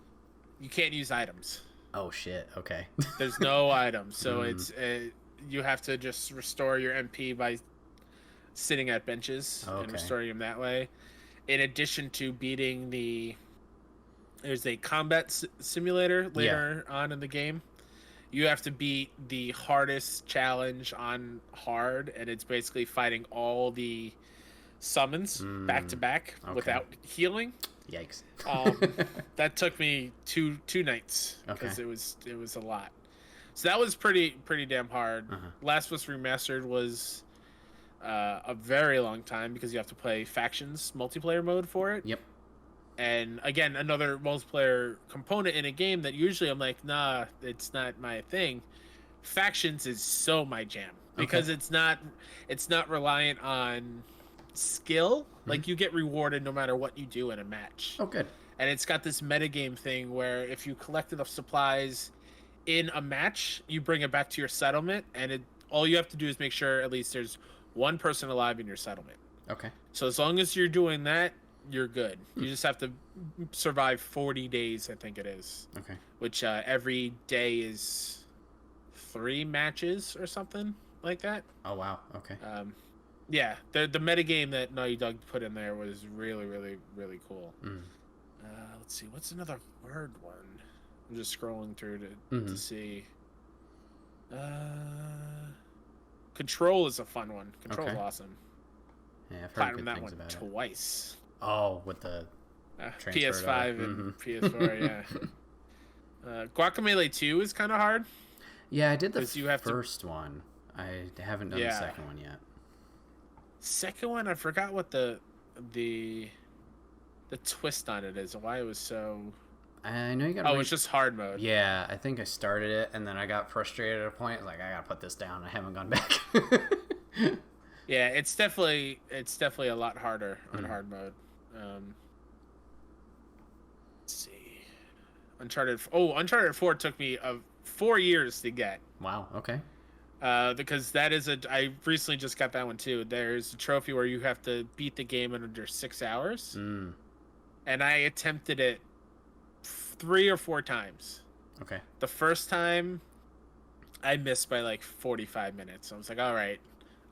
you can't use items. Oh, shit. Okay. There's no items, so it's you have to just restore your MP by sitting at benches and restoring them that way. In addition to beating there's a combat simulator later on in the game. You have to beat the hardest challenge on hard, and it's basically fighting all the summons back to back without healing. Yikes. That took me two nights because it was a lot. So that was pretty damn hard. Last of Us Remastered was a very long time because you have to play factions multiplayer mode for it. Yep. And again, another multiplayer component in a game that usually I'm like, nah, it's not my thing. Factions is so my jam because it's not reliant on skill. Like, you get rewarded no matter what you do in a match. Oh, good. And it's got this metagame thing where if you collect enough supplies in a match, you bring it back to your settlement, and all you have to do is make sure at least there's one person alive in your settlement. Okay. So as long as you're doing that, you're good. You just have to survive 40 days, I think it is. Okay. Which every day is 3 matches or something like that. Oh, wow. Okay. Yeah, the metagame that Naughty Dog put in there was really, really, really cool. Let's see, what's another hard one? I'm just scrolling through to see. Control is a fun one. Control's awesome. Yeah, I've heard good that things one about twice. Oh, with the PS5 and PS4, yeah. Guacamelee 2 is kind of hard. Yeah, I did the first one. I haven't done the second one yet. Second one, I forgot what the twist on it is, why it was so... I know you got. Oh, it's just hard mode. Yeah, I think I started it and then I got frustrated at a point. Like, I gotta put this down. I haven't gone back. Yeah, it's definitely a lot harder on hard mode. Let's see, Uncharted 4 took me 4 years to get. Wow. Okay. Because that is I recently just got that one too. There's a trophy where you have to beat the game in under 6 hours, and I attempted it 3 or 4 times. Okay. The first time, I missed by like 45 minutes. So I was like, all right,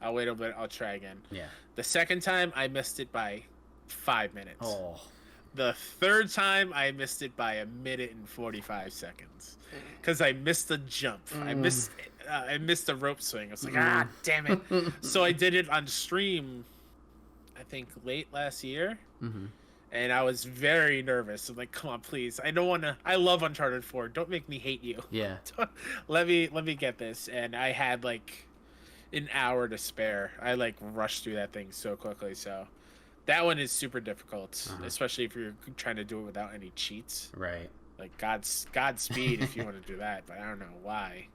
I'll wait a bit. I'll try again. Yeah. The second time, I missed it by 5 minutes. Oh. The third time, I missed it by 1 minute and 45 seconds because I missed the jump. I missed the rope swing. I was like, damn it. So I did it on stream, I think late last year. And I was very nervous. I'm like, come on, please. I don't want to. I love Uncharted 4. Don't make me hate you. Yeah. let me get this. And I had like an hour to spare. I like rushed through that thing so quickly. So that one is super difficult, especially if you're trying to do it without any cheats. Right. Like Godspeed if you want to do that, but I don't know why.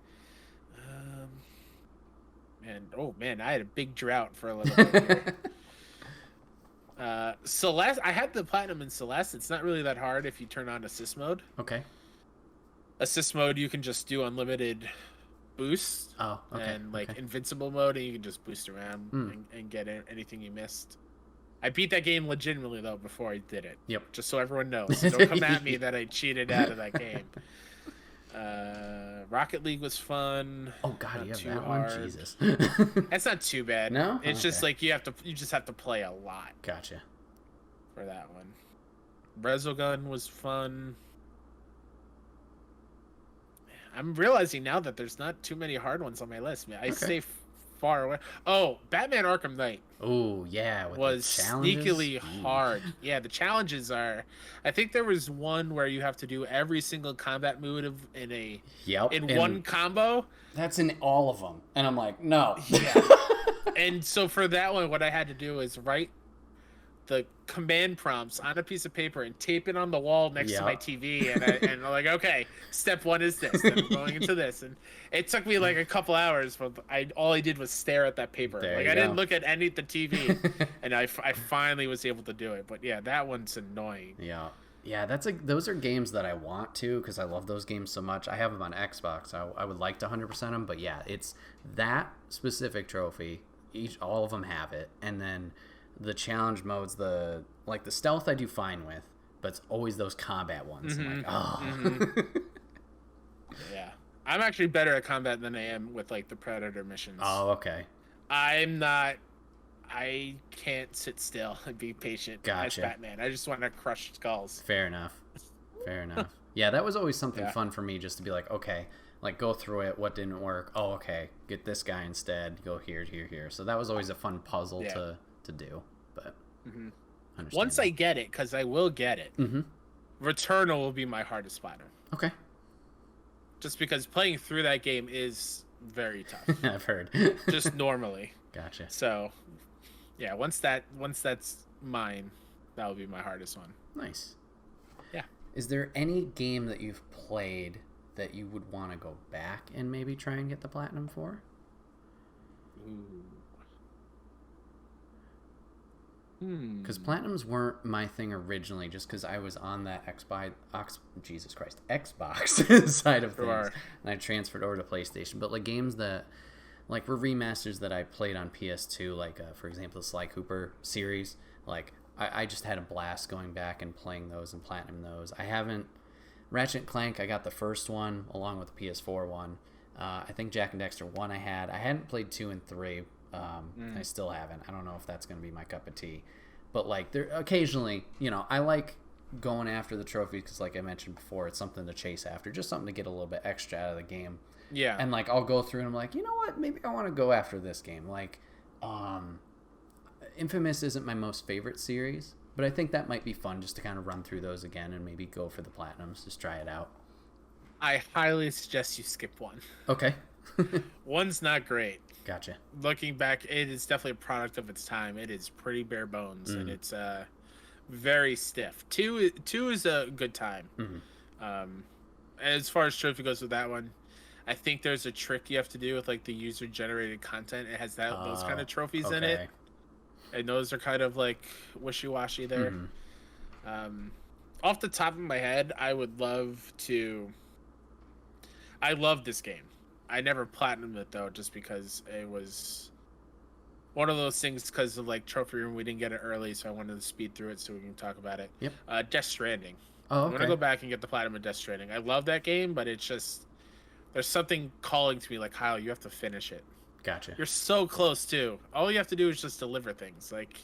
Man, I had a big drought for a little bit here. Celeste, I had the platinum in Celeste. It's not really that hard if you turn on assist mode. Okay. Assist mode, you can just do unlimited boosts. Oh, okay. And invincible mode, and you can just boost around and get anything you missed. I beat that game legitimately though before I did it. Yep. Just so everyone knows. Don't come at me that I cheated out of that game. Rocket League was fun. Oh god, not you have that hard. one? Jesus. That's not too bad. No? It's just like you just have to play a lot. Gotcha. For that one. Resogun was fun. I'm realizing now that there's not too many hard ones on my list. I stay far away. Oh, Batman Arkham Knight. Oh, yeah. Was sneakily hard. Yeah, the challenges are... I think there was one where you have to do every single combat move in one combo. That's in all of them. And I'm like, no. Yeah. And so for that one, what I had to do is write the command prompts on a piece of paper and tape it on the wall next to my TV. And I'm like, okay, step 1 is this. Then I'm going into this. And it took me like a couple hours, but all I did was stare at that paper. Like I didn't look at the TV, and I finally was able to do it. But yeah, that one's annoying. Yeah. Yeah, those are games that I want to, because I love those games so much. I have them on Xbox. I would like to 100% them, but yeah, it's that specific trophy. All of them have it, and then the challenge modes, the stealth I do fine with, but it's always those combat ones. I'm like, oh. Yeah, I'm actually better at combat than I am with like the Predator missions. Oh, okay. I can't sit still and be patient Gotcha. as Batman. I just want to crush skulls. Fair enough. Yeah, that was always something fun for me, just to be like, okay, like go through it. What didn't work? Oh, okay. Get this guy instead. Go here. So that was always a fun puzzle to do. But once I get it, because I will get it, Returnal will be my hardest platinum. Okay. Just because playing through that game is very tough. I've heard. Just normally. Gotcha. So, yeah, once that's mine, that will be my hardest one. Nice. Yeah. Is there any game that you've played that you would want to go back and maybe try and get the platinum for? Because platinums weren't my thing originally, just because I was on that Xbox side of things, and I transferred over to PlayStation. But like games that like were remasters that I played on PS2, like for example the Sly Cooper series, like I just had a blast going back and playing those and platinum those. I haven't Ratchet & Clank, I got the first one along with the PS4 one. I think Jak and Daxter 1 I hadn't played 2 and 3. I still haven't. I don't know if that's going to be my cup of tea. But like there occasionally, I like going after the trophies because like I mentioned before, it's something to chase after, just something to get a little bit extra out of the game. Yeah. And like I'll go through and I'm like, you know what? Maybe I want to go after this game. Like Infamous isn't my most favorite series, but I think that might be fun just to kind of run through those again and maybe go for the platinums, just try it out. I highly suggest you skip 1. Okay. 1's not great. Gotcha. Looking back, it is definitely a product of its time. It is pretty bare bones, and it's very stiff. 2 is a good time. As far as trophy goes with that one, I think there's a trick you have to do with like the user-generated content. It has those kind of trophies in it, and those are kind of like wishy-washy there. Off the top of my head, I love this game. I never platinumed it though, just because it was one of those things because of like Trophy Room. We didn't get it early, so I wanted to speed through it so we can talk about it. Yep. Death Stranding. Oh, okay. I'm gonna go back and get the platinum of Death Stranding. I love that game, but it's just there's something calling to me like, Kyle, you have to finish it. Gotcha. You're so close too. All you have to do is just deliver things. Like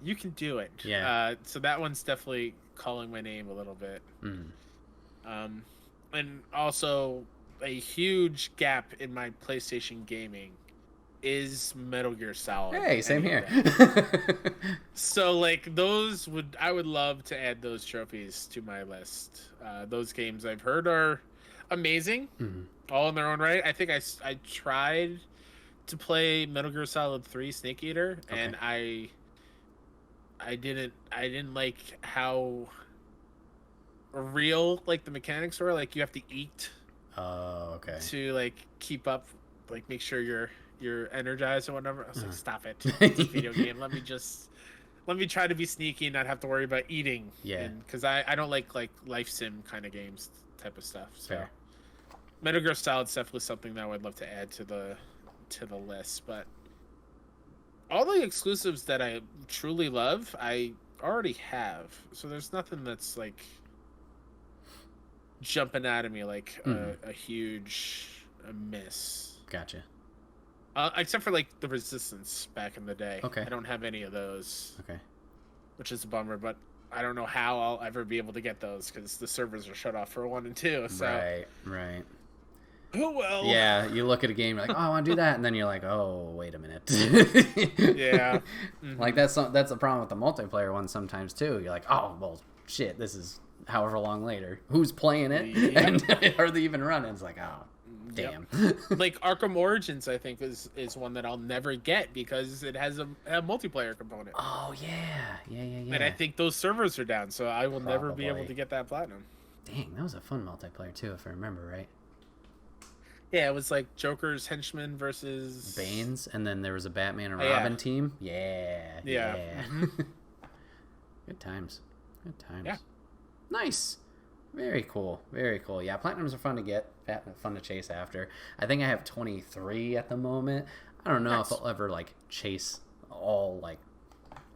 you can do it. Yeah. So that one's definitely calling my name a little bit. And also a huge gap in my PlayStation gaming is Metal Gear Solid. Hey, same here. So like I would love to add those trophies to my list. Those games I've heard are amazing, all in their own right. I think I tried to play Metal Gear Solid 3 Snake Eater, and I didn't like how real like the mechanics were. Like you have to eat to like keep up, like make sure you're energized or whatever. I was like, stop it. It's a video game. Let me try to be sneaky and not have to worry about eating. Yeah. Because I don't like life sim kind of games type of stuff. So Fair. Metal Gear Solid's definitely something that I would love to add to the list. But all the exclusives that I truly love, I already have. So there's nothing that's like jumping out at me like a huge miss. Gotcha. Except for like the Resistance back in the day. Okay. I don't have any of those. Okay. Which is a bummer, but I don't know how I'll ever be able to get those because the servers are shut off for 1 and 2. So. Right. Oh well. Yeah, you look at a game, you're like, oh, I want to do that, and then you're like, oh, wait a minute. Yeah. Like that's the problem with the multiplayer one sometimes too. You're like, oh, well, shit, this is however long later. Who's playing it? Yep. And are they even running? It's like, oh, damn. Yep. Like Arkham Origins, I think is one that I'll never get because it has a multiplayer component. Oh yeah. And I think those servers are down, so I will never be able Probably. to get that platinum. Dang, that was a fun multiplayer too, if I remember right. Yeah, it was like Joker's henchman versus Bane's, and then there was a Batman and Oh, yeah. Robin team. Yeah. Mhm. Good times. Good times. Yeah. Nice. Very cool. Very cool. Yeah, platinums are fun to get, fun to chase after. I think I have 23 at the moment. I don't know Nice. if I'll ever like chase all like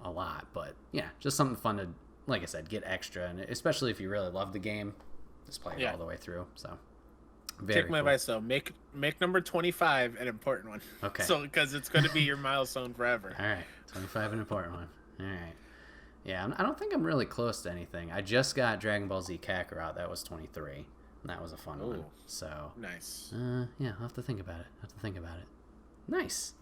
a lot, but yeah, just something fun to, like I said, get extra, and especially if you really love the game, just play it all the way through. So. Very Take my cool. advice though. Make number 25 an important one. Okay. So because it's going to be your milestone forever. All right, 25, an important one. All right. Yeah, I don't think I'm really close to anything. I just got Dragon Ball Z Kakarot. That was 23. And that was a fun one. Ooh. So, Nice. yeah, I'll have to think about it. Nice.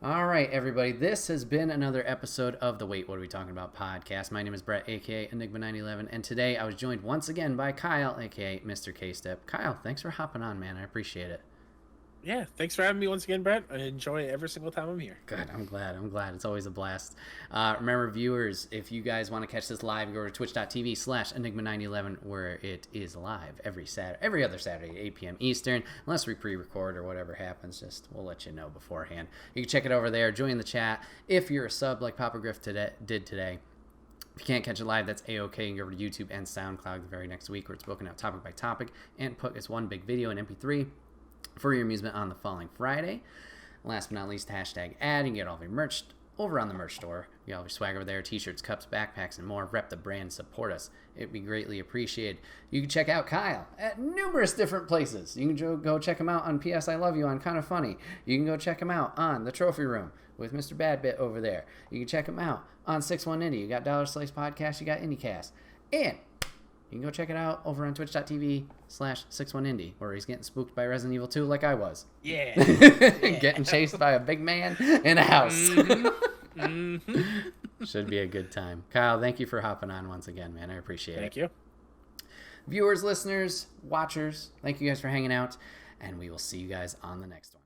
All right, everybody. This has been another episode of the Wait, What Are We Talking About podcast. My name is Bret, a.k.a. Enigma911, and today I was joined once again by Kyle, a.k.a. Mr. K-Step. Kyle, thanks for hopping on, man. I appreciate it. Yeah, thanks for having me once again, Brett. I enjoy it every single time I'm here. Good. I'm glad. It's always a blast. Remember, viewers, if you guys want to catch this live, go to twitch.tv/Enigma911, where it is live every other Saturday at 8 p.m. Eastern, unless we pre-record or whatever happens. Just we'll let you know beforehand. You can check it over there. Join the chat. If you're a sub like Papa Griff did today, if you can't catch it live, that's A-OK. You can go over to YouTube and SoundCloud the very next week, where it's broken out topic by topic and put as one big video in MP3 for your amusement on the following Friday. Last but not least, hashtag ad. You can get all of your merch over on the merch store. You get all your swag over there, t-shirts, cups, backpacks, and more. Rep the brand, support us. It'd be greatly appreciated. You can check out Kyle at numerous different places. You can go check him out on PS I Love You on Kind of Funny. You can go check him out on The Trophy Room with Mr. Badbit over there. You can check him out on 61 Indie. You got Dollar Slice Podcast, you got IndieCast. And you can go check it out over on twitch.tv/61indie, where he's getting spooked by Resident Evil 2 like I was. Yeah. Getting chased by a big man in a house. Mm-hmm. Should be a good time. Kyle, thank you for hopping on once again, man. I appreciate it. Thank you. Viewers, listeners, watchers, thank you guys for hanging out, and we will see you guys on the next one.